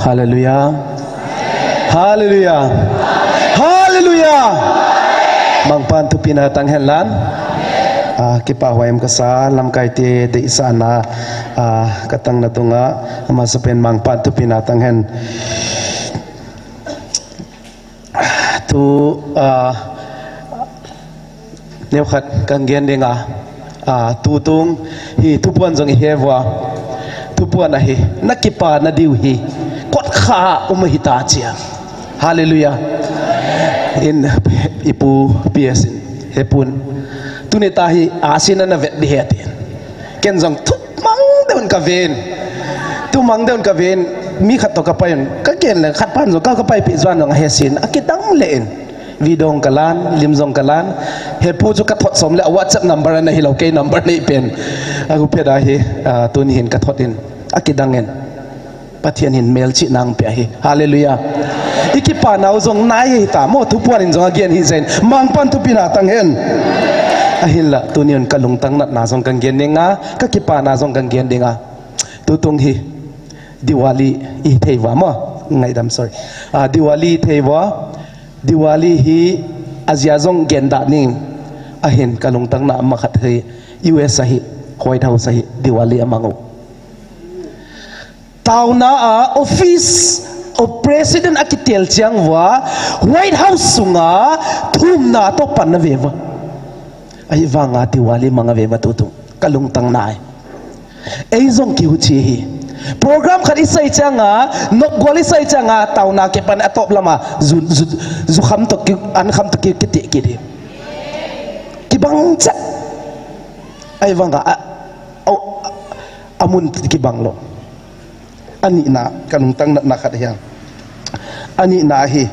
Speaker 5: Hallelujah. Hallelujah. Hallelujah. Mangpan tu pina tanghen lan. Kipa huayam kasa lam kaite de isana katang na tunga masapen mangpan tu pina tanghen tu nêu khát càng gen denga tu tung hi tu puan jong hewa tu puan hi nakipa na diu hi kot kha umahita chia. Hallelujah. In ipu piasin hepun tunetahi asina na vet dihetin ken jong tu mang deun ka ven tu mang deun ka ven mi khat to ka payon ka ken le khat pan zo ka pai pi zwan ng hesin akitang leen vidong kalan limjong kalan hepu chu ka thot som le WhatsApp number na hilau ke number ni pen aku peda hi tuni hin ka thotin akidangen pathian hin mail chi nang pe hi. Hallelujah. Ikipa naw jong nai ta mo tu puan in jong again hi zen mang pan tu pina tang hen ahilla tunion kalungtang na jong kang gen nga ka kipa na jong kang gen dinga tutung hi Diwali i theiwa mo ngai dam sorry Diwali theiwa Diwali hi Asia jong gen da ning ahin kalungtang na makhat hi US hi White House hi Diwali amango TAONA office of President akitel chiang wa White House sunga thumna to panaveva ai wanga Diwali mga veva tutung kalungtang na ai zong ki huchi hi program khat isai changa nok goli sai changa TAONA ke pan atop lama zu kham to ki an kham to ki ti ki di ki bang cha ai wanga amun ki bang lo ani na kalungtang na khat hiang ani na hi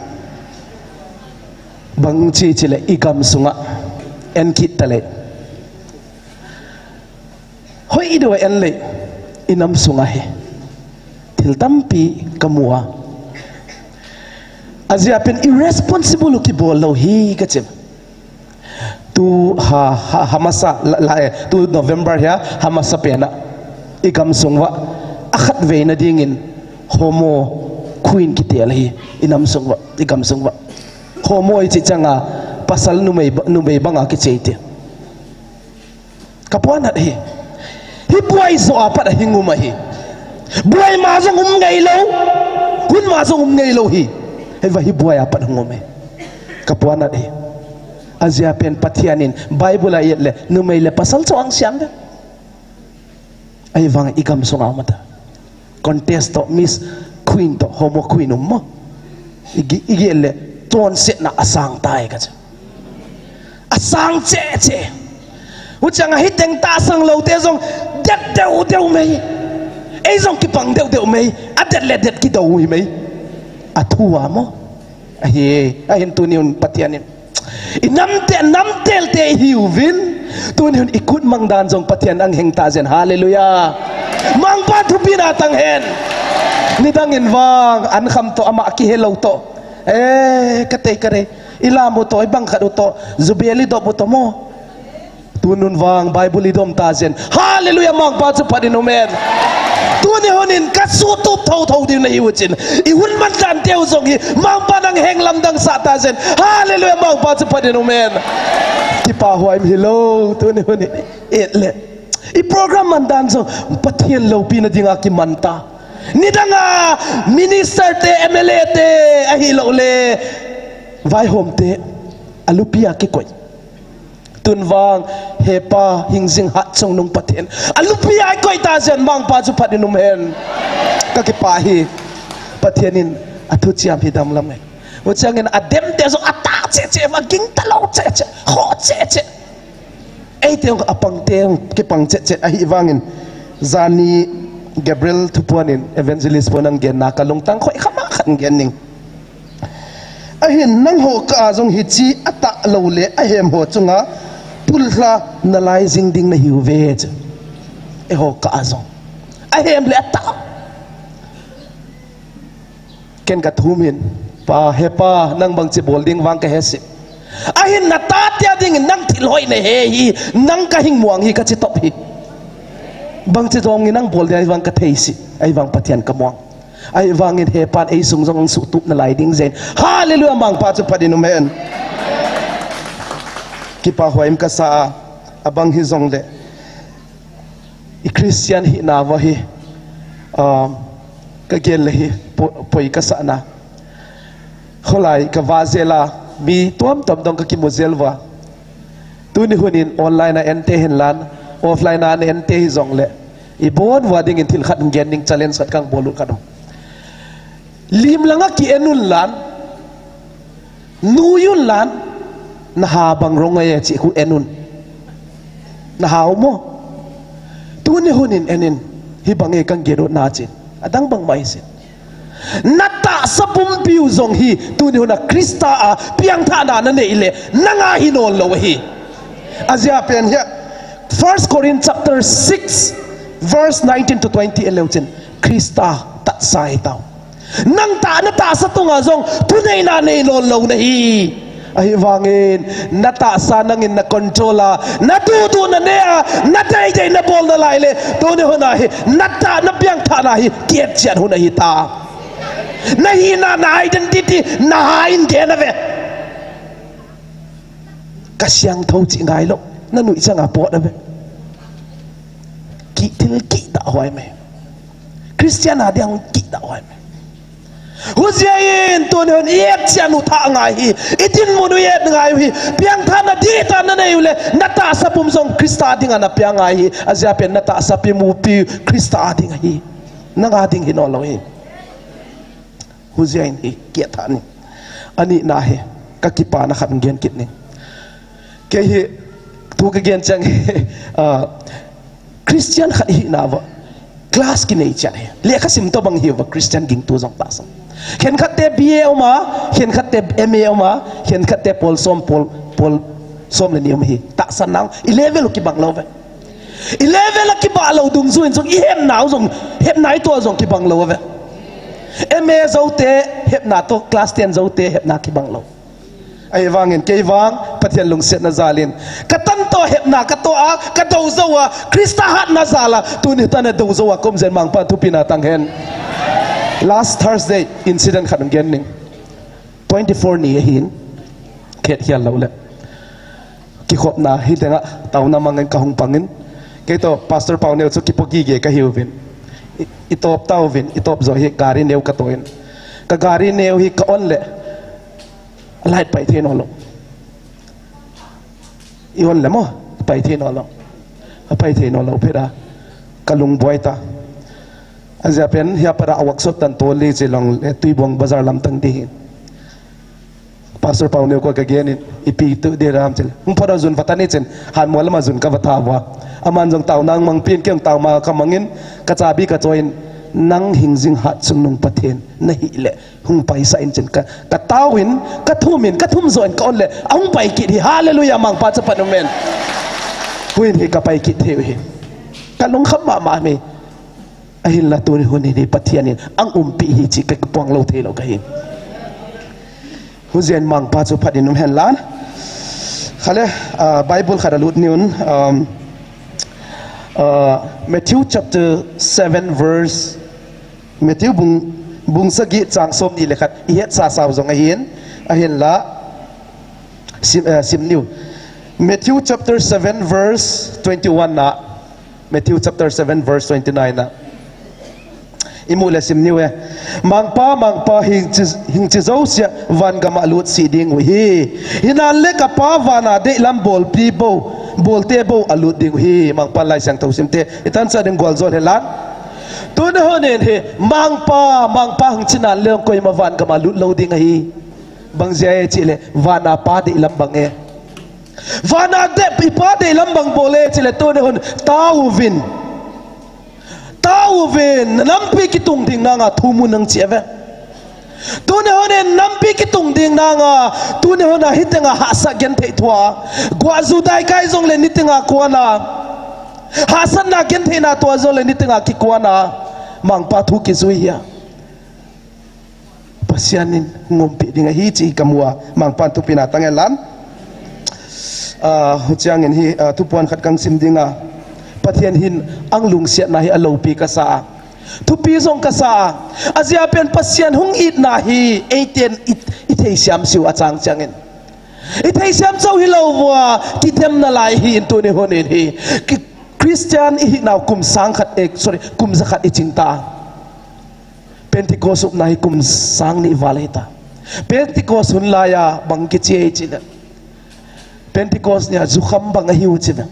Speaker 5: bang chi chile igam sunga en kit tale hoi ido en le inam sunga he til tampi kamua azia pen irresponsible ki bol lo hi kachem tu hamasa la tu November ya hamasa pena igam sungwa akhat veina dingin homo queen kitel hi inam sungwa igam sungwa homo i changa pasal numei banga ki cheite kapuana hi buai zo apa hinguma hi buai ma zo ngai lo kun ma zo ngai lo hi va hi buai apa ngume kapuana hi azia pen pathianin bible a yetle numei le pasal so ang siang de ai wang igam songa mata contest to miss queen to homo queen mo igi le ton set na asang tai ka asang che uchang hiteng ta sang lo te zong det deu mei ei zong ki pang deu mei adet le det ki dau hi mei athua mo ahin tuniun patianin inam tel te hiuvin tuniun ikut mangdan zong patian ang heng ta zen. Hallelujah. Mang pa thu pina tang hen nidangin wang an kham to ama ki hello to kate kare ilamu to ibang khadu to zubeli do buto mo tunun wang bible idom tazen. Hallelujah. Mang pa chu padinumen tuni honin kasutup thau din na hiwchin ihun man dan teu zong hi mang pa nang heng lamdang sa tazen. Hallelujah. Mang pa chu padinumen kipa huaim hello tuni honin etle i program man dan so pathian lo pina dinga ki manta nidanga minister te MLA te ahilo le vai hom te alupia ki koi tunwang hepa hingjing hat chong nung pathian alupia koi ta zen mang pa chu phatinum hen ka ki pa hi pathianin athu chiam hi dam lam ngai uchangin adem te so ata che ma ging talo che ho che ei te apang te ki pang che ahi wangin zani Gabriel tupuanin evangelist ponang gen na kalungtang khoi khama khan gen ning ahin nang ho ka jong hichi ata lole ahem ho chunga pulhla nalai jing ding na hiuve e ho ka jong ahem le ata ken ka thumin pa hepa nang bang chi bolding wang ka hesi ahin na ta tia ding nang thilhoi ne he hi nang ka hing muang hi ka chi top hi bang che dong nang bol dai wang ka theisi ai wang pathian ka muang ai wangin hepan ai sung jong su tup na lai ding zen hallelujah mang pa chu padinum hen ki pa hoim ka sa abang hi zong le i Christian hi na wa hi ka gel le hi poi ka sa na kholai ka wazela mi tuam tom dong ka ki mozelwa tu ni hunin online na ente hin lan offline na ente hi zong le i bon wading in til khat ngening challenge khat kang bolu kadam lim langa ki enun lan nuyun lan na ha bang ronga chi ku enun na ha mo tu ni hunin enin hi bange kang gero na chin adang bang mai sin nata sapum piu zong hi tu ni huna krista a piang tha na ne ile nanga hinon lo hi Adia pen here 1 Corinthians chapter 6 verse 19 to 20 11 krista tat sai tao nang ta na ta sa tunga zong tunay na ne non lo na hi ai wangin nata sa nangin na controla na tu na ne na dai dai na bol na lai le tu ne hona hi nata na piang tha na hi kiet chian hona hi ta na hi na identity na hain ke na ve ka siang thau chi ngai lo na nui changa po na ve ki til ki da hoi me Christian adiang ki da hoi me huziain to ne yet chianu tha ngai hi itin munu yet ngai hi piang tha na di ta na nei le na ta sa pum song krista dinga na piang ngai hi azia pen na ta sa pi mu pi krista dinga hi na ga ding hi no lo hi huziain hi ki tha ni ani na he ka ki pa na khat gen kit ni ke hi tu ka gen chang Christian khat hi na wa class ki nei cha he le kha sim to bang hi wa Christian ging tu jong ta sam khen khat te BA oma khen khat te MA oma khen khat te pol som le niam hi ta san nang 11 ki bang lo ve 11 ki ba lo dung zuin jong i hem naw jong hem nai to jong ki bang lo ve MA zo te hep na to class 10 zo te hep na ki bang lo ai wangin ke wang pathian lung set na zalin katan to hep na ka to a ka do zo a krista hat na zala tu ni ta na do zo a kom zen mang pa tu pina tang hen last Thursday incident khan gen ning 24 ni hin khet hial lo le ki khop na hi tenga tauna mangen ka hong pangin ke to pastor paunel chu ki pogi ge ka hiwin itop tawin itop zo hi gari neu ka toin ka gari neu hi ka on le light pai the no lo i on le mo pai the no lo pai the no lo phera kalung boita azia pen hia para workshop tan to le jelong le tuibong bazar lam tang di pastor paunel ko ka gen ipi tu de ram chel hum phara zun patani chen han mol ma zun ka watha wa aman jong taw nang mang pin keng taw ma kamangin ka chabi ka join nang hingjing hat chung nung pathen na hi le hung pai sa in chen ka tawin ka thumin ka thum zon ka on le ang pai ki hi hallelujah mang pa cha panomen huin hi ka pai ki the hi ka long kham ma me ahil la tu ni huni ni pathianin ang umpi hi chi ka puang lo the lo ka hi huzen mang pa chu phatinum hen lan khale bible khadalut niun Matthew chapter 7 verse Matthew bung sagi chang som ni lekhat ihet sa saw zong ahin ahin la sim new Matthew chapter 7 verse 21 na Matthew chapter 7 verse 29 na imula sim new mangpa hing chi zo sia van ga malut si ding hi hinan le ka pa wana de lam bol pi bo bolte bo alut ding hi mangpa lai sang tho simte itan sa ding gol zon helan tu ne honen he mangpa hing chinan leong koi ma van ga malut lo ding hi bang jai chi le wana pa de lam bang e wana de pi pa de lam bang bole chi le tu ne hon tawin nampi ki tung ding na nga thumun nang cheve tu ne hone nampi ki tung ding na nga tu ne hona hitenga hasa gen thei thwa gwa zu dai kai jong le nitinga kwana hasan na gen thei na to zo le nitinga ki kwana mang pa thu ki zuia pasianin ngompi dinga hi chi kamwa mang pa tu pina tangelan huchangin hi tu puan khat kang sim dinga pathian hin ang lung siat na hi alopi ka sa thu pi zong ka sa azia pen pasian hung it na hi eiten it thei siam siu achang changin it thei siam chau hi lo wa ki them na lai hi tu ni honin hi Christian hi naw kum sang khat kum zakhat i chingta Pentecost up na hi kum sang ni valeta Pentecost hun la ya bang ki che china Pentecost nya zukham bang hiu china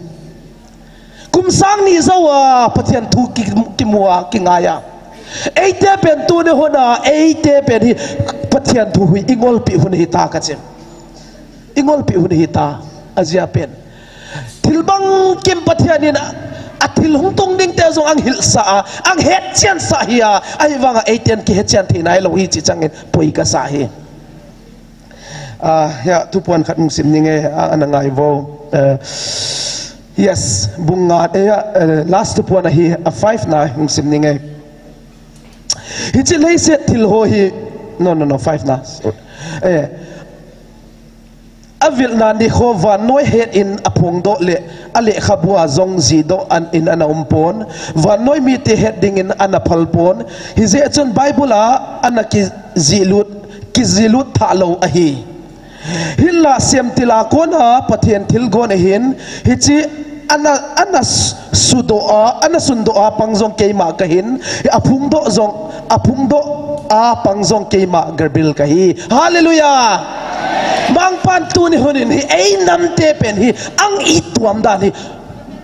Speaker 5: kum sang ni zawa pathian thu ki muwa ki ngaya eite pen tu ne hona eite pen hi pathian thu hui ingol pi hun hi ta ka chem ingol pi hun hi ta azia pen thilbang kim pathian ni na athil hung tong ding te zong ang hil sa ang het chian sa hiya ai wanga eiten ki het chian thi nai lo hi chi changin poi ka sa hi ya tu puan khat mung sim ninge anangai vo yes bunga last puan hi a 5 na mung sim ninge hi chi lei se thil ho hi no 5 na avil na ni kho van noi het in apong do le ale khabua zong zi do an in ana umpon van noi mi te het ding in ana phalpon hi ze chon bible a ana ki zilut thalo a hi hilla sem tila kona pathian thil gon hin hi chi ana sundo a pangzong keima ka hin apung do a pangzong keima garbil ka hi hallelujah mang pan tu ni honin hi ei nam te pen hi ang ituam dan hi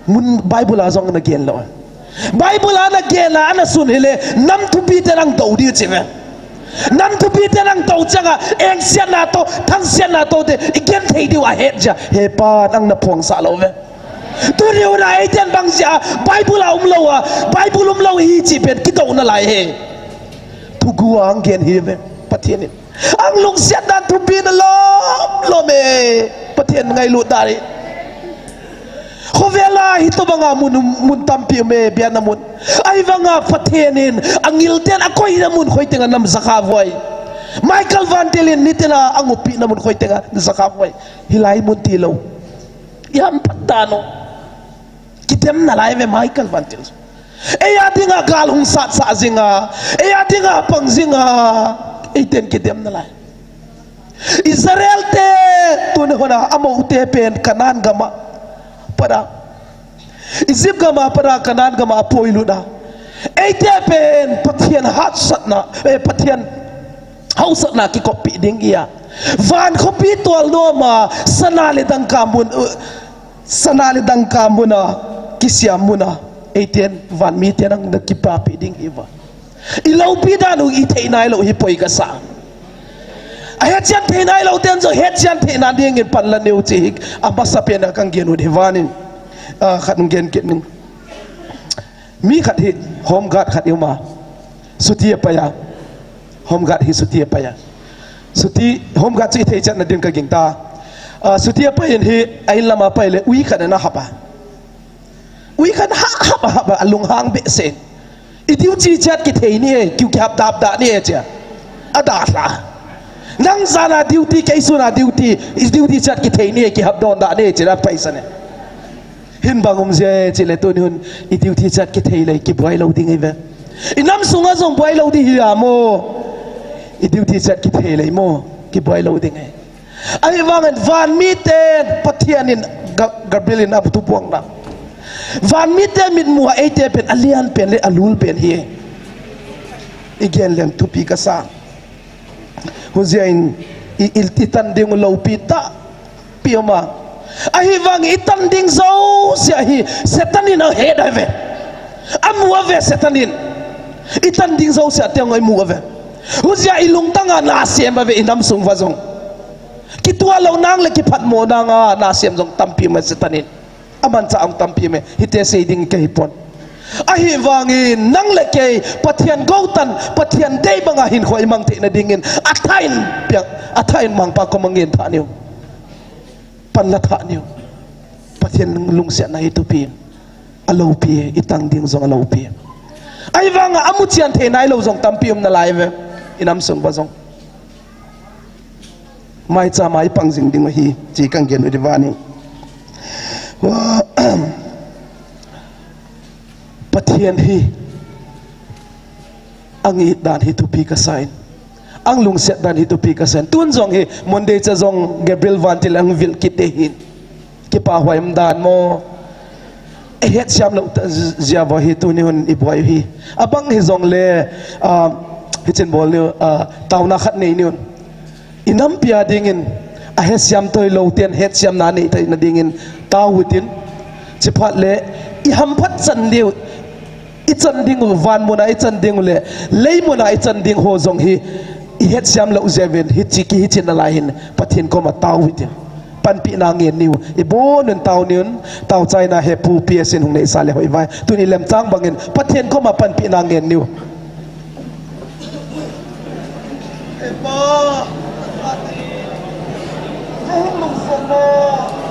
Speaker 5: mun bible azong na gen lo bible ana gen la ana sun hele nam tu bi te nang do di chive nam tu bi te nang do changa eng sian na to thang sian na to de igen thei di wa het ja he pa nang na phong sa lo ve tu ni una ei ten bang sia bible lo hi chi pen ki do na lai he tu guang gen hi ve pathian ang lung siat dan tu bi na lo me pathian ngai lu dari khovela hito banga mun tampi me bian namun ai wanga pathianin angil ten akoi namun khoi tenga nam zakha voi Michael Van Delen nitena angupi namun khoi tenga zakha voi hilai mun tilo yam patano kitem na lai ve Michael Van Delen eya dinga gal hung sa zinga eya dinga pang zinga iten kitem na lai Israel te tun hona amo te pen kanan gama pada Izip gama pada kanan gama poilu da ite pen pathian hat satna pathian hausatna ki kopi ding ia van kopi tol no ma sanale dang kamuna kisiamuna iten van mi tenang na kipapi ding iwa ilaw bidanu itay na ilaw hipoy ka sa ayat siyan tay na ilaw tenzo het siyan tay na dingin panlaniw tihig amasapin na kang ginud hivanin katong gen mi kat hi home guard kat yuma sutia paya home guard hi sutia paya suti home guard si itay siyan na din kaging ta sutia payin hi ay lama payle uwi ka na hapa hapa alunghang besen idiu chi chat ki thei ni kyu kyap dap da ni cha ada la nang zana duty kai suna duty chat ki thei ni ki hab don da ni cha paisa ne hin bangum je chi le tu ni hun idiu ti chat ki thei le ki boy lo ding ve inam sunga zong boy lo di hi mo idiu ti chat ki thei le mo ki boy lo ding ai wangan van mi ten pathianin gabilin ab tu puang na van mite mit mua ete pen alian pen le alul pen hi igen lem tupi kasa huzain itan ding lo pita pioma ahi wang itan ding zo sia hi setanin a head ave amwa ve setanin itan ding zo sia te ngai mu ave huzia ilung tanga na sem ave inam sung wazong kitwa lo nang le ki phat mo nanga na sem jong tampi ma setanin aman sa ang tampi me hite se ding ke hipon ahi wangi nang le ke pathian gautan pathian dei banga hin khoi mang te na dingin athain mang pa ko mangin tha niu pan la tha niu pathian lung se na itu pi alo pi itang ding zong alo pi ai wanga amu chian the nai lo zong tampi na lai ve inam sung ba zong mai cha mai pang jing ding hi chi kang gen ri wani pathian hi ang dan hitupi kasain ang lungset dan hitupi kasain tun zong hi monday cha zong Gabriel vantil ang vil kitehin ki pa hwai dan mo het siam lo zia bo hi tu ni hun ibwai hi abang hi zong le hi chen bol ni tauna khat nei ni inam pia dingin a het siam toi lo ten het siam na nei tai na dingin tawutin chiphat le i ham phat chan liu i chan ding van mona i chan ding le lei mona i chan ding ho zong hi i het siam lo zeven hi chiki hi chen la hin pathin ko ma tawutin pan pi na ngien niu i bon nun taw niun taw chai na he pu pi sin hung nei sa le hoi vai tu ni lem chang bangin pathin ko ma pan pi na ngien niu
Speaker 3: Epa, Hong Long Song Mo.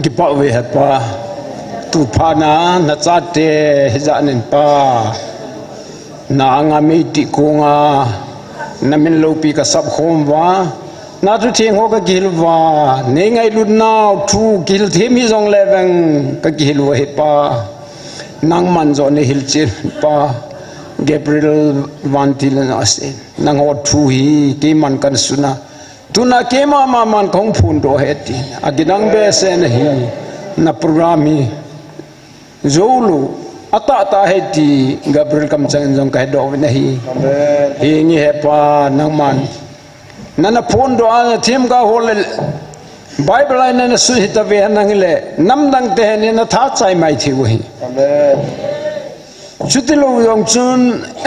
Speaker 4: ki pa we ha pa tu pha na cha te ja nen pa na nga me ti ko nga na min lo pi ka sab khom wa na tu thing ho ka gil wa ne ngai lu na thu gil the mi jong le wang ka gil wa he pa nang man zo ne hil chil pa Gabriel vantil na asin nang ho thu hi ke man kan suna tuna ke ma man khong phun do heti aginang be se na hi na program hi zolu ata heti Gabriel kam chang jong ka do na hi hi ngi he pa nang man nana phun do a thim ka hol Bible line na su hita ve nang le nam dang te ni na tha chai mai thi hi amen Chutilo yong chun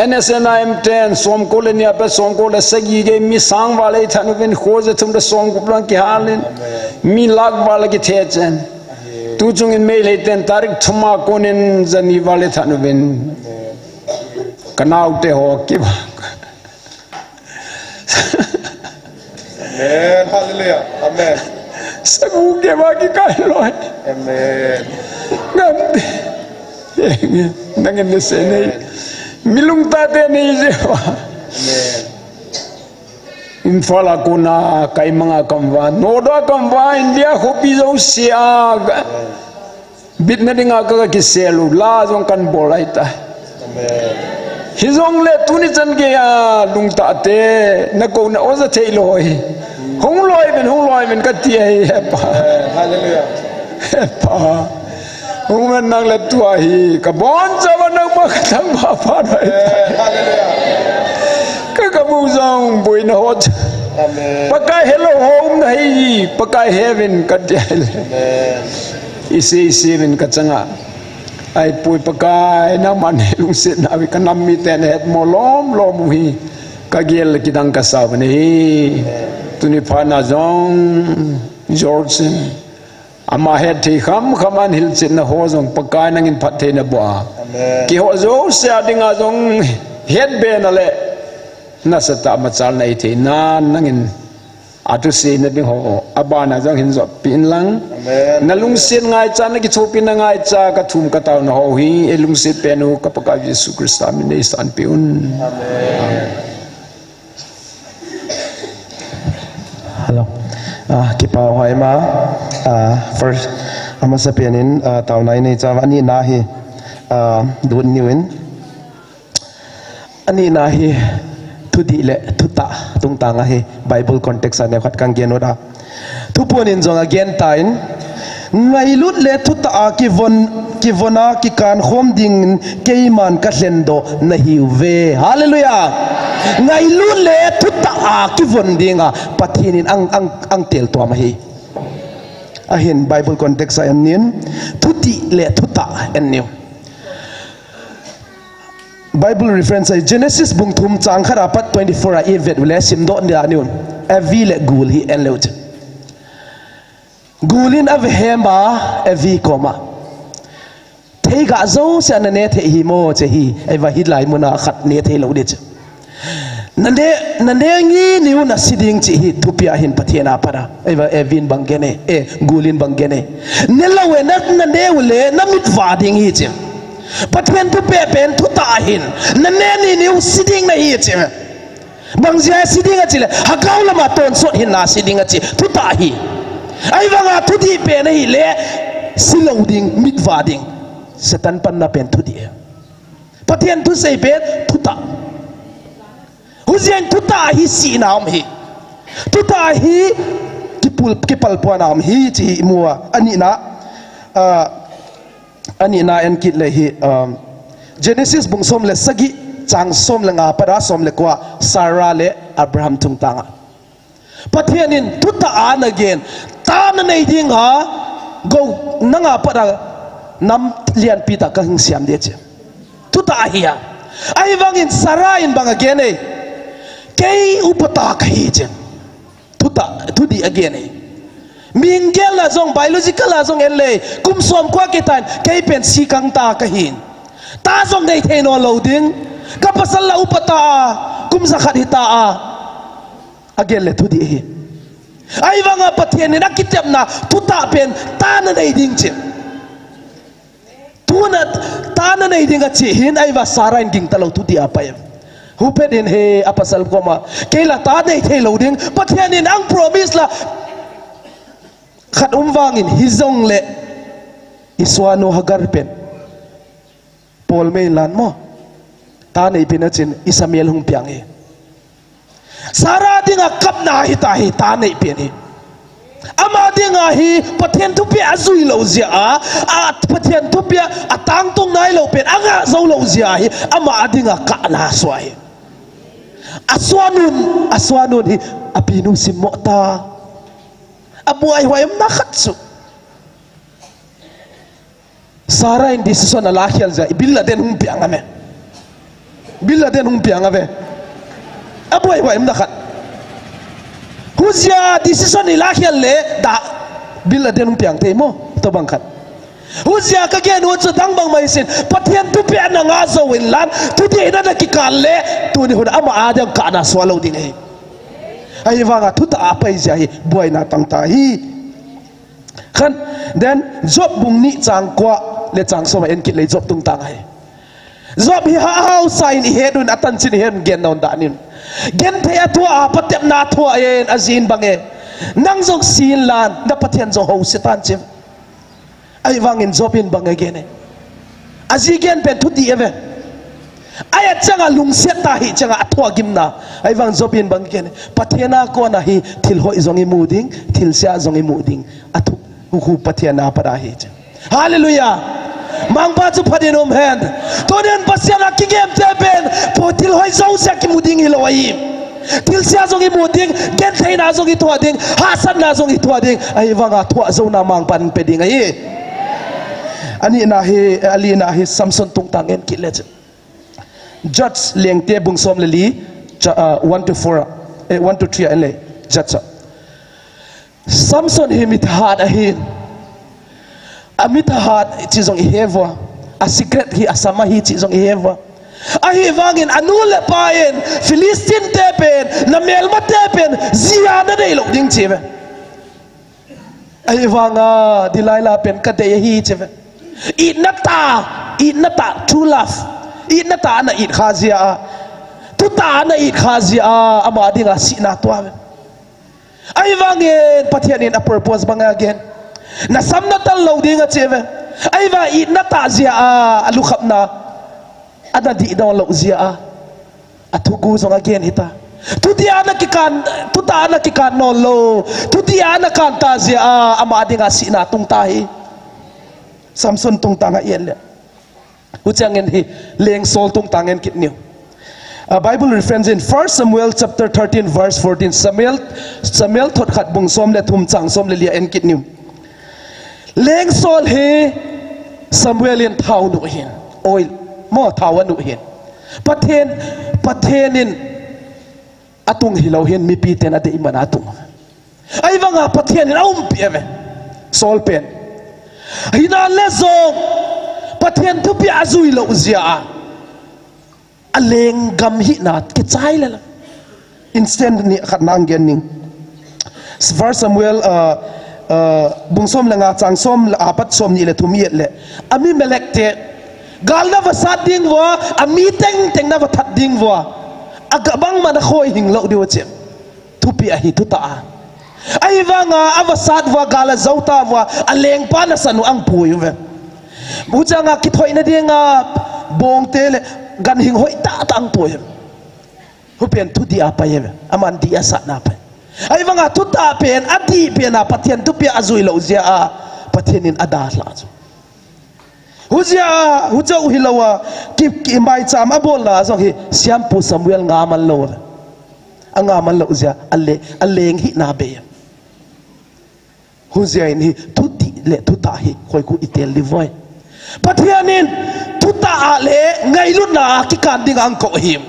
Speaker 4: NSNIM 10 som ko le nia pe som ko le sagi ge mi sang wale thanu ben khoje thum de som ko plan ki halin mi lag wale ki the chen tu chung in mail he ten tarik thuma konin jani wale thanu ben kanau te ho ki ba
Speaker 5: Amen. Hallelujah. Amen.
Speaker 4: sagu ke ba ki kai lo
Speaker 5: Amen.
Speaker 4: ngam nangin ne se ne milung ta te ne je wa in fala kuna kai manga kamwa noda kamwa India hopi zo sia bit na dinga ka ki selu la jong kan bolai ta hizong le tuni chan ge ya lung ta te na ko na oza thei loi hong loi ben ka ti ai pa
Speaker 5: Hallelujah.
Speaker 4: pa hong men nang le tua hi ka bon jawa nang ma ka thang ba pa dai ka bu zong bui na hot
Speaker 5: Amen.
Speaker 4: pakai hello home na hi pakai heaven ka ti isi ben ka changa ai pui pakai na man lung sit na wi ka nam mi ten het mo lom hi ka gel ki dang ka sa ni tuni phana zong George ama het thi khaman hil chin na ho zong pakai nang in phat the na ba ki ho zo sa dinga zong het be na le na sa ta ma chal nai the na nang in atu se na ding ho abana zong hin zo pin lang na lung sin ngai cha na ki chopin na ngai cha ka thum ka taw na ho hi elung se penu ka pakai Yesu Christ amin nei san piun amen.
Speaker 5: Hello. Kipa hoai ma first ama sa pianin TAONA nei cha ani na hi dun niwin ani na hi tudi le tuta tung tanga hi Bible context ane khat kang genoda tuponin jong again tain ngai lut le tuta a ki vona ki kan khom ding keiman ka hlendo na hiuve hallelujah ngai lut le tuta a ki von dinga pathinin ang tel to ma hi ahin Bible context a nin tuti le tuta en new Bible reference ay Genesis bung thum chang khara pat 24 a evet le simdo ndia niun avi le gul hi en leut gulin av hemba avi koma theiga zo se na ne the hi mo che hi eva hi lai muna khat ne the lo de che nande ngi niu na siding chi hi thupia hin pathiana para eva evin bangene gulin bangene nelawe na nande ule namit wading hi che patwen tu pen tu tahin na neni ni siding na hi che bangzia siding a chile hakaw lama ton sot hin na siding a chi tu tahi ai wanga tu di pe na hi le siloading midwading setan pan na pen tu di patien tu sei pe tu ta huzian tu tahi si nam hi tu tahi kipal po nam hi chi mua ani na en kit le hi Genesis bung som le sagi chang som le nga para som le kwa Sarah le Abraham tung tanga pathianin tuta an again ta na nei ding ha go nanga para nam lian pita ka hing siam de che tuta hiya ai wangin Sarah in bang again ei kei upata ka hi chen tuta tudi again ei mingel la zong biological la zong enle kum som kwa kitan kei pen si kang ta ka hin ta zong nei theno loading ka pasal la upata kum zakhat hita a again le thudi hi ai wanga pathian ni nakitep na tuta pen tan nei ding che tuna tan nei ding che hin ai wa sara in ging talo tu dia pa hu pe den he apasal koma keila ta nei thelo ding pathian in ang promise la khat wangin hizong le iswano hagar pen pol me lan mo ta nei pen chin isamiel hung piang e sara dinga kap na hi ta hi ta nei pen hi ama dinga hi pathian tu pe azui lo zia a pathian tu pe atang tung nai lo pen anga zo lo zia hi ama dinga ka na swai aswanun hi apinu simota abuai waim nakhatsu sara in decision ala khial ja billa den hum piang ame billa den hum piang ave abuai waim nakhat huzia decision ila khial le da billa den hum piang te mo to bangkhat huzia ka gen wo chu dang bang mai sin pathian tu pe na nga zo win lan tu de na ki kan le tu ni hud ama adam ka na swallow ding he ai wanga tu ta apai jai boy na tang ta hi khan then job bung ni chang kwa le chang so ma en kit le job tung tang hai job hi how sign he dun atan chin hen gen non da nin gen the atua patep na thua en azin bange nang jok sin lan da pathian zo ho setan che ai wangin job in bange gen azi gen pen thu di eve aya changa lung seta hi changa athwa gimna ai wang zopin bang ken pathiana ko na hi thil hoi zongi muding thil sia zongi muding athu hu pathiana para hi hallelujah mang ba chu phadinom hand tonen pasiana ki gem te ben po thil hoi zo sia ki muding hi loi thil sia zongi muding gen theina zongi thwa ding hasan na zongi thwa ding ai wanga thwa zo na mang pan peding ai ani na hi ali na hi samson tung tangen ki le judge leng te bung som le li 1 to 4 1 to 3 ele judge samson himit hat a hin amit hat chi zong hewa a secret hi asama hi chi zong hewa a hi wangin anule paen Philistine te pen na melma te pen zia na dei lo ding cheve ai wanga dilaila pen ka de hi cheve inata true love ina ta na it khazia tu ta na it khazia ama dinga sina to ai wange pathianin a purpose banga again na samna tal lo dinga cheve ai wa it na ta zia alu khapna ada di do lo zia athu gu zong again hita tu dia na kikan tu ta na kikan no lo tu dia na kan ta zia ama dinga sina tung ta hi samson tung ta nga yen le uchangen hi leng sol tung tangen kit new Bible reference in 1 Samuel chapter 13 verse 14 Samuel thot khat bung som le thum chang som le lia en kit new leng sol he Samuel in thau nu hin oil mo thau nu hin pathen atung hilau hin mi pi ten ade imana atung ai wanga pathen pi ave sol pen hina lezong pathian tu pi azui lo zia aleng gam hi na ki chai la instant ni khatnang gen ning 1 Samuel bungsom langa changsom apat som ni le thumi le ami melekte galna vasat ding wa ami teng na wathat ding wa agabang man khoi hing lo diwa che tu pi a hi tu ta ai wanga avasat wa gala zauta wa aleng pa na sanu ang pui ve bujanga ki thoi na dinga bong tele gan hing hoi ta tang pui hu pen tu dia pa ye aman dia sa na pa ai wanga tu ta pen adi pen na pathian tu pi azui lo zia pathianin ada la huzia uhilawa ki mai cham abol la zo hi siam pu Samuel ngamal lo anga man lo zia aleng hi na be huzia ni tuti le tuta hi khoi ku itel li voi pathianin tuta ale ngai lu na ki kan ding ang ko him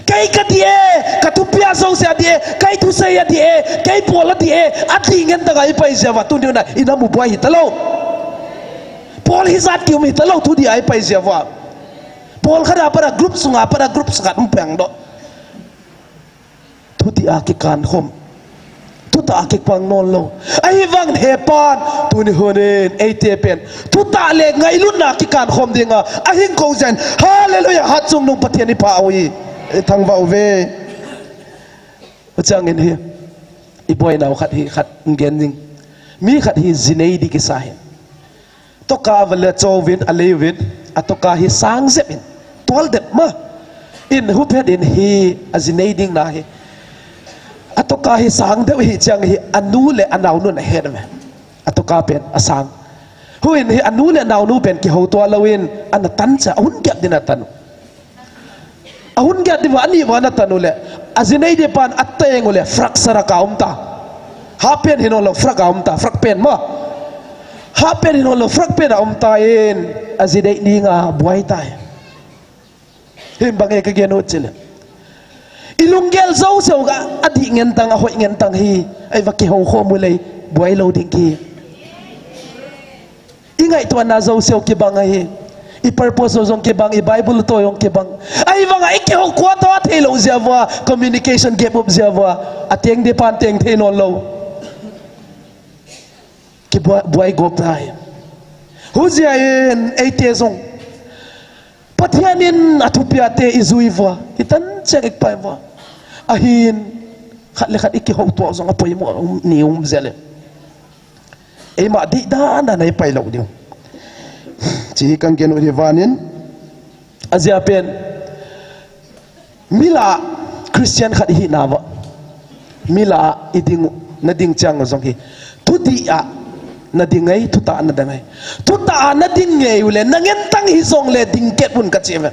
Speaker 5: kai ka die ka tu pia zo sia die kai tu se ya die kai pola die ati ngen ta gai pai sia wa tu ni na ina mu boi hi talo pol hi zat ki mi talo tu di ai pai sia wa pol khada para group sunga para group sangat mpeng do tu di a ki kan khom tu ta ki pang non lo ai wang he pan tu ni honen ai te pen tu ta le ngai lu na ki kan khom dinga a hing ko zen hallelujah hat chung nong pathian ni pa wi thang vau ve chang in hi i boy naw khat hi khat ngen ning mi khat hi zinei di ki sa hen to ka vale chowin alewin atoka hi sang zepin tol dep ma in hu phet in hi azinei ding na hi atoka hi sang de hi chang hi anu le anaw nu na hen me atoka pen asang hu in hi anu le anaw nu pen ki ho to lawin an tan cha un gyap din atan ahun gyap di wa ani wa na tanu le azinei de pan atteng le frak sara ka umta ha pen hinolo frak ka umta frak pen ma ha pen hinolo frak pen umta in azidei ni nga buai tai him bangai ka geno chile ilunggel zau zau ga adi ngen tang a hoi ngen tang hi ai va ki ho kho mu lei buai lo ding ki ingai to na zau zau ki bangai i purpose zong ki bang i bible to yong ki bang ai wanga ki ho kwa to thelo zia communication gap up zia ateng de pan teng the non lo ki buai gop tai hu zia in ai te zong pathianin athupia te izuiwa itan chek pai wa ahin khat le khat iki ho to zong apoi mo nium zele e ma di da na nai pai lo dio chi kan ken uri vanin azia pen mila christian khat hi na wa mila iding na ding chang zong hi tu di a na dingai tu ta na dangai tu ta na dingai ule na ngen tang hi zong le ding ket bun ka cheve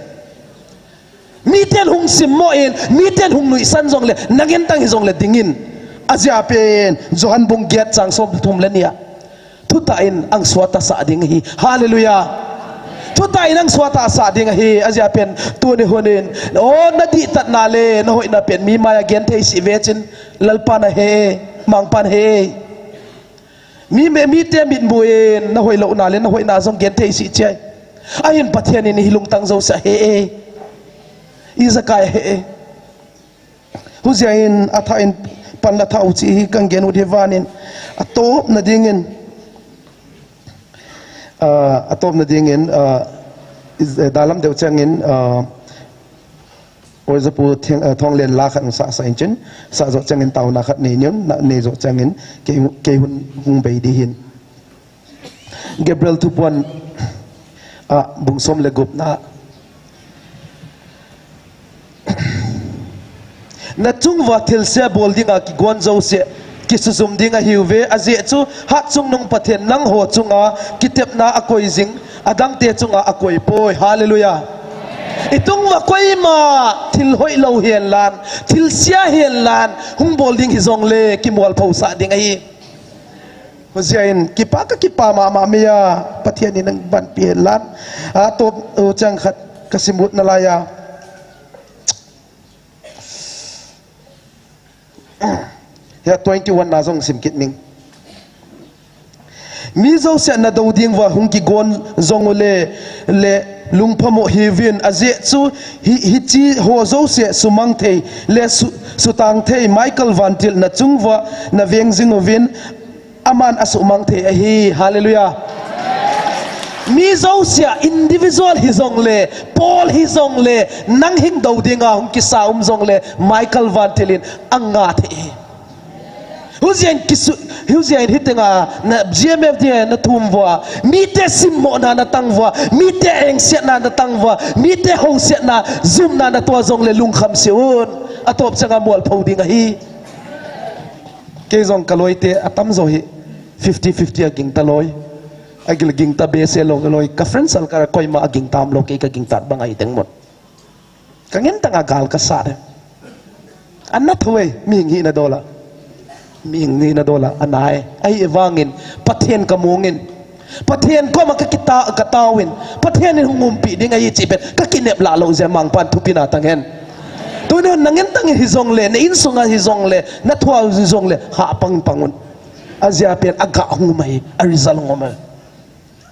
Speaker 5: mi ten hung sim mo in mi ten hung nui san zong le na ngen tang hi zong le dingin azia pen johan bung get chang som thum le nia tu ta in ang swata sa ding hi hallelujah tu ta in ang swata sa ding hi azia pen tu ni honin o na di tat na le na hoi na pen mi maya gen thei si vechin lalpa na he mang pan he mi te mit buin na hoi lo na le na hoi na zong gen thei si chai ayin pathian ni hilung tang zo sa he izakai he huziain athain pan la thau chi kang gen u devanin atop na dingin atop na dingin dalam deu changin oi zapu thong len la khat sa sa inchen sa zo changin tauna khat ne nyon na ne zo changin ke hun hung bei di hin Gabriel tupon bung som le gup na chung wa thil se bol dinga ki gon zo se ki suzum dinga hiuve aze chu hat chung nong pathen nang ho chunga kitep na akoi jing adang te chunga akoi poi hallelujah itung wa koi ma thil hoi lo hian lan thil sia hian lan hung bol ding hi zong le ki mol phau sa ding ai hoziain kipa ma mia pathian ni nang ban pi lan a top chang khat kasimut na laya ya 21 na zong sim kit ning mi zo se na do ding wa hung ki gon zong le lungphamo hivin aze chu hi chi ho zo se sumang thei le sutang thei michael vantil na chungwa na vengjing ovin aman asumang thei a hi hallelujah mi zo se individual hi zong le paul hi zong le nang hing do dinga hung ki sa zong le michael vantilin anga thei huzian hitinga na Gmfdi na thumwa mi te simmo na tangwa mi te eng set na tangwa mi te ho set na zoom na to zong le lung kham seun atop changa mol phoding hi ke zong kaloi te atam zo hi 50-50 aging taloi agil ging ta be se lo loi ka friend sal ka koi ma aging tam lo ke ka ging tat bangai teng mot kangen tanga gal ka sa de anna thoi mi ngi na dola ming ni na dola anai ai evangin pathian kamungin pathian ko makakita katawin pathian ni ngumpi ding ai chipet kakinep la lo je mang pan thupina tangen tuno nangen tang hizong le na insunga hizong le na thwa hizong le ha pangun azia pen aga humai arizal ngoma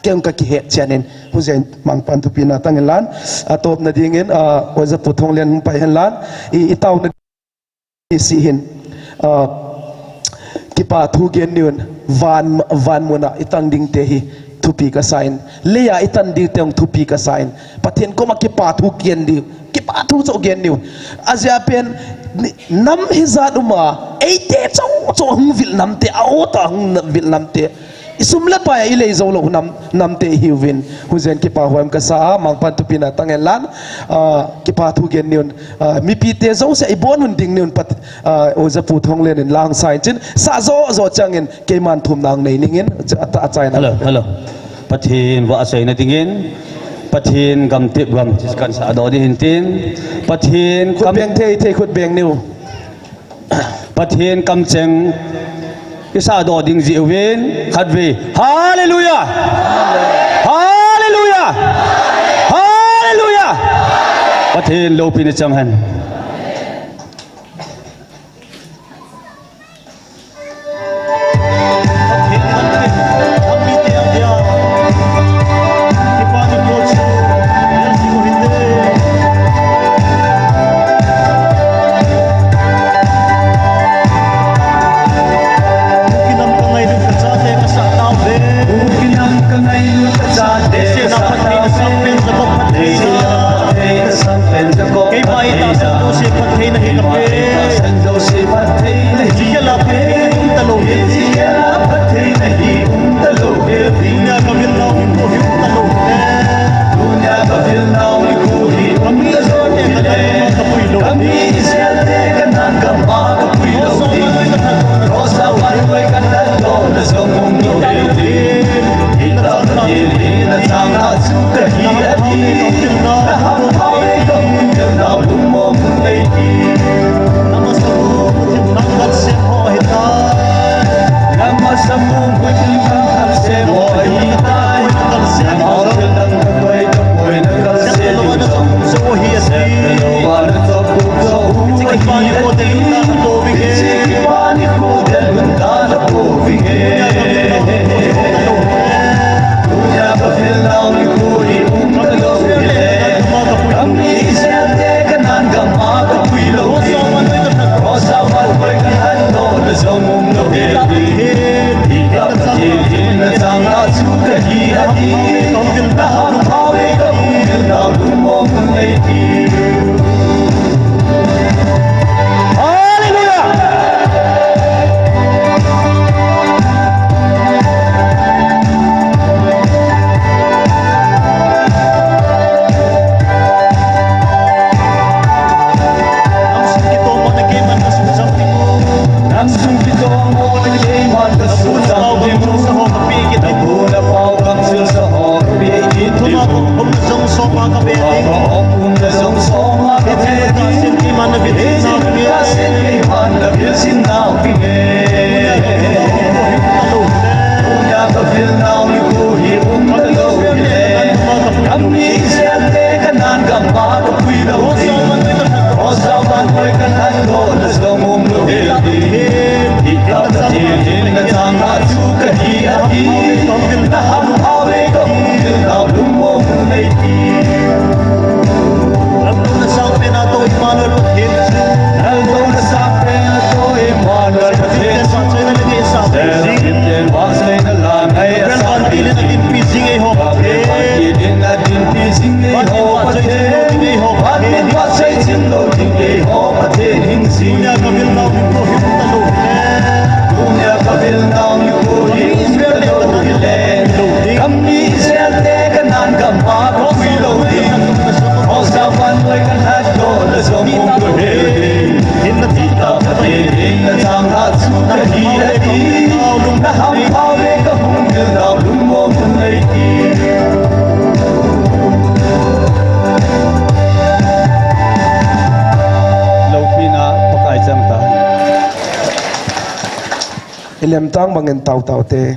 Speaker 5: kem ka ki het chanen huzen mang pan thupina tangelan atop na dingin oza puthong len pai hen lan I taw na si hin kipa thu gen niun van muna itang ding te hi thupi ka sign leya itan ding te thupi ka sign pathian ko ma kipa thu gen di kipa thu zo gen niu azia pen nam hizat uma eite cho hung vil nam te auta hung vil nam te isumla pa ilei zo lo nam te hiwin huzen kipa huam ka sa mang pan tupina tangelan kipa thu gen niun mi pi te zo se ibon hun ding niun pat oza pu thong len in lang sai chin sa zo changin keman thum nang nei ningin achai na
Speaker 10: hello pathin wa asai na dingin pathin gam tip gam kan sa do di hintin pathin
Speaker 5: khut beng the khut beng niu
Speaker 10: pathin kam cheng isa do ding ji win khatwe hallelujah hallelujah hallelujah pathin lo pin chang han
Speaker 5: ilem tang bangin tau te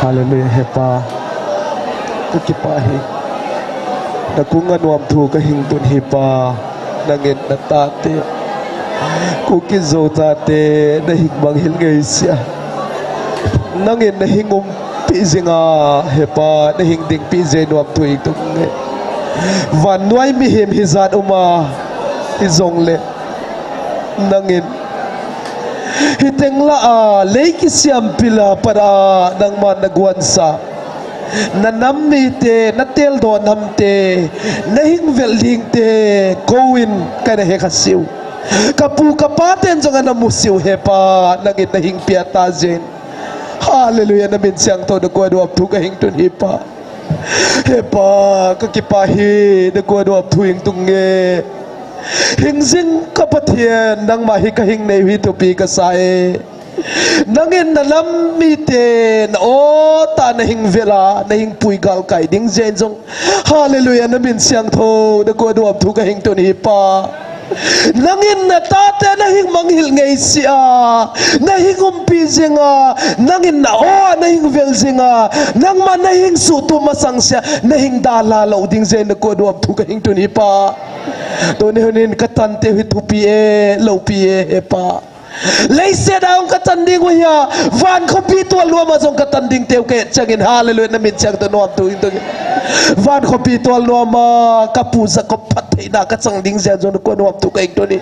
Speaker 5: hallelujah hepa kakipahi nakungan wam thu ka hingtun hipa nangin natate kuki zotate na hikbang hilgay siya nangin na hingum pizinga hepa na hingding pizen wam thu hingtung van nuay mihim hizat uma izongle nangin hitengla leiki siam pila para nang man nagwansa na namite na tel do namte na hing velding te kowin kana he khasiu kapu kapaten jonga na musiu hepa nangit na hing piatajen hallelujah na minsyang to na kuwa duap tu ka hing tun hipa hepa kakipahi na kuwa duap tu hing tunge hingzing kapathian nang mahi ka hing nei wi tu pi ka sae nangin na lamite na o ta na hing vela na hing puigal kai ding zen jong hallelujah na min siang tho na ko duap thu ka hing ton hi pa nangin na tate na hing manghil ngei sia na hing umpi zinga nangin na o na hing vel zinga nang man na hing su tu masang sia na hing dala lo ding zen na ko duap thu ka hing ton hi pa to ne honin katante wi thu pi e lo pi e pa lấy xe đào cái chân đi qua nhà van không biết tua luôn mà trong cái chân đi theo cái chẳng in hallelujah na mình chẳng tôi nói tôi van không biết tua luôn mà cái puza có phát thấy đã cái chân đi ra rồi nó qua nói tôi cái tôi đi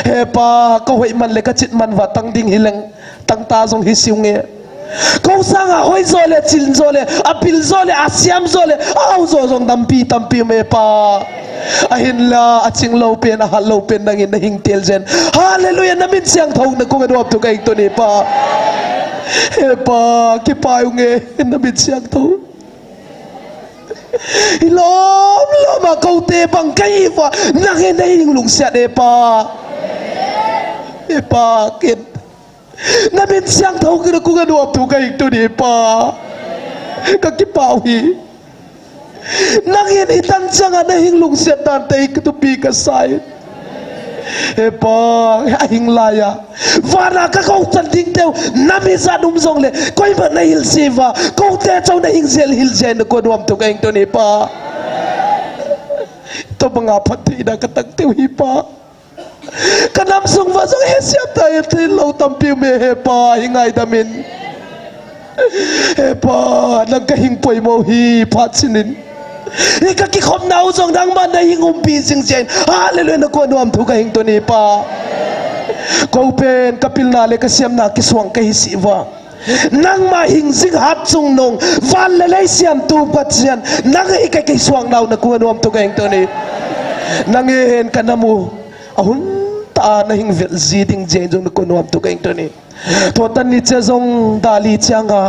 Speaker 5: hepa câu hỏi mình lấy cái chít mình và tăng đi hilang tăng ta trong hi siêu nghe câu sang à hoi rồi lệ chín rồi lệ apil rồi lệ asiam rồi lệ ao rồi trong tampi me pa ahin la aching low pen a low pen nangin na hing tel jen hallelujah na min siang thong na ko duap tu kai to ni pa he pa ki pa nge na min siang tho ilom loma kau te bang kai fa nangin na hing lung sia de pa he pa kin na min siang thong ki ko duap tu kai to ni pa ka ki pa hi nangin itan sanga na hinglung setan tay ketupi kasay hepa hing laya vana ka kau tanding teu nami za dum zong le koi ba na hil siva kau te chau na hing zel hil jen ko duam tu kaing to ni pa to banga phati da ka tak teu hi pa kanam sung va zong he siap ta te lo tampi me hepa hingai damin hepa nang ka hing poi mo hi phatsinin ika ki khomna uzong dang man na hingum pi sing chen hallelujah na ko nuam thu ka hing to ni pa ko pen kapil na le ka siam na ki swang ka hi siwa nang ma hing sing hat chung nong van le le siam tu pat sian nang ika ki swang naw na ko nuam thu ka hing to ni nang hen kanamu ahun ta na hing vel zi ding jen jong na ko nuam thu ka hing to ni thotan ni che zong dali changa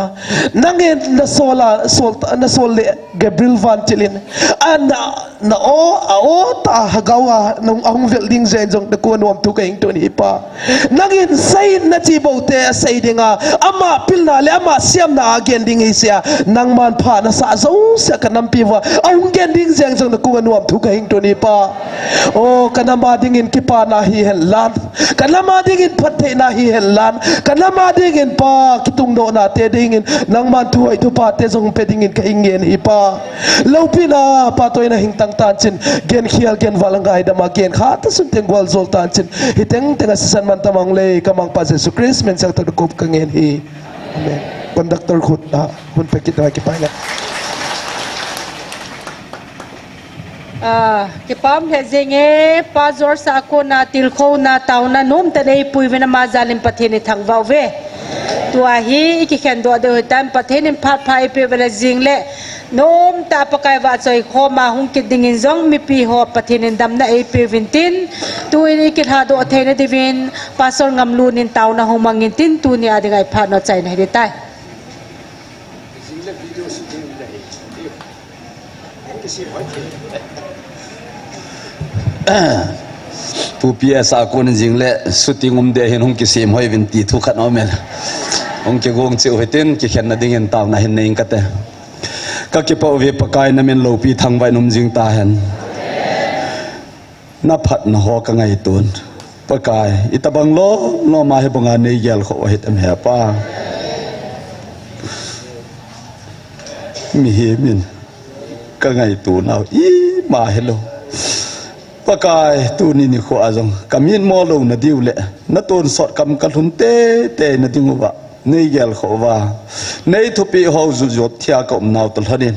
Speaker 5: nangin na sol le Gabriel van Chilin ana na o ta hagawa nong ang building zen jong de ko nom tu kaing to ni pa nangin sai na chi bo te sai dinga ama pilna le ama siam na again ding isia nang man pha na sa zo sa kanam piwa ang gen ding zen jong de ko nom tu kaing to ni pa o kanama ding in kipa na hi helan kanama ding in phathe na hi helan kanama ding in pa kitung do na te ding in nang man tu ai tu pa te jong pe ding in ka ingen hi pa lopina pa toy na hingtang tan chin gen khial gen walangai dama gen kha ta sun teng wal zol tan chin hiteng tenga sisan man tamang le kamang pa Jesus Christ men sak to kop kangen hi amen conductor khut na hun pe kita ki pa na
Speaker 2: ki pam he zenge pa zor sa ko na TILKHOMNA TAONA nom ta dei pui vena ma zalim pathini thang vau ve tua hi ki khen do de tam pathenin phat phai pe vela jingle nom ta pakai wa choi khoma hung ki dingin zong mi pi ho pathinin dam na e pe vintin tu ni ki tha do theina divin pasor ngamlu nin TAONA homangin tin tu ni adigai phat no chai nai de tai
Speaker 11: tu pia sa kon jingle shooting de hin hung ki sim hoi vin ti thu khat no mel hung ki gong cheu hetin ki khen na ding en taw na hin nei kate ka ki pa ve pakai na men lo pi thang vai num jing ta hen na phat na ho ka ngai tun pakai itabang lo ma he bonga nei gel kho het em he pa มีเฮมินก็ไงตูนเอาอีมาเฮโลปะกายตูนี่นี่ขวาจงกำยินมอลงนาดิวเละนาตูนสอดกำกันทุนเต้นาดิงวะในเกลเขาว่าในทุปีหาวจุดที่อากาศนาวตลอดนี่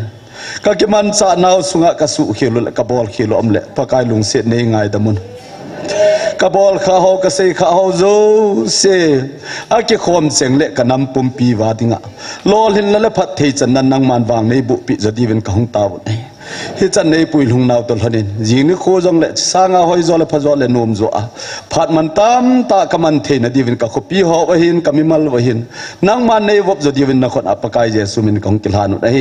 Speaker 11: ก็กิมันสานาวสุงะกสุเขียวละกบอลเขียวอมเละปะกายลุงเสียในไงดมุนกบอลข้าหอกเสกข้าหาวโจเสอาเกขมเสียงเละกันนำปุ่มปีวาดิงะลอลินละพัดเทจันนันนังมันวางในบุปิจะดีเป็นของตาวนี่ฮิจันในปุยลุงนาวตลอดนี่ยิงนี่โคจงเละสางาหอยจอละพะจอละนมโจอาพัดมันตามตากมันเทนดีเป็นกับขปีหาวะหินกมิมัลวะหินนังมันในวบจะดีเป็นนักคนอัปกายเจสุมินของกิลานุได้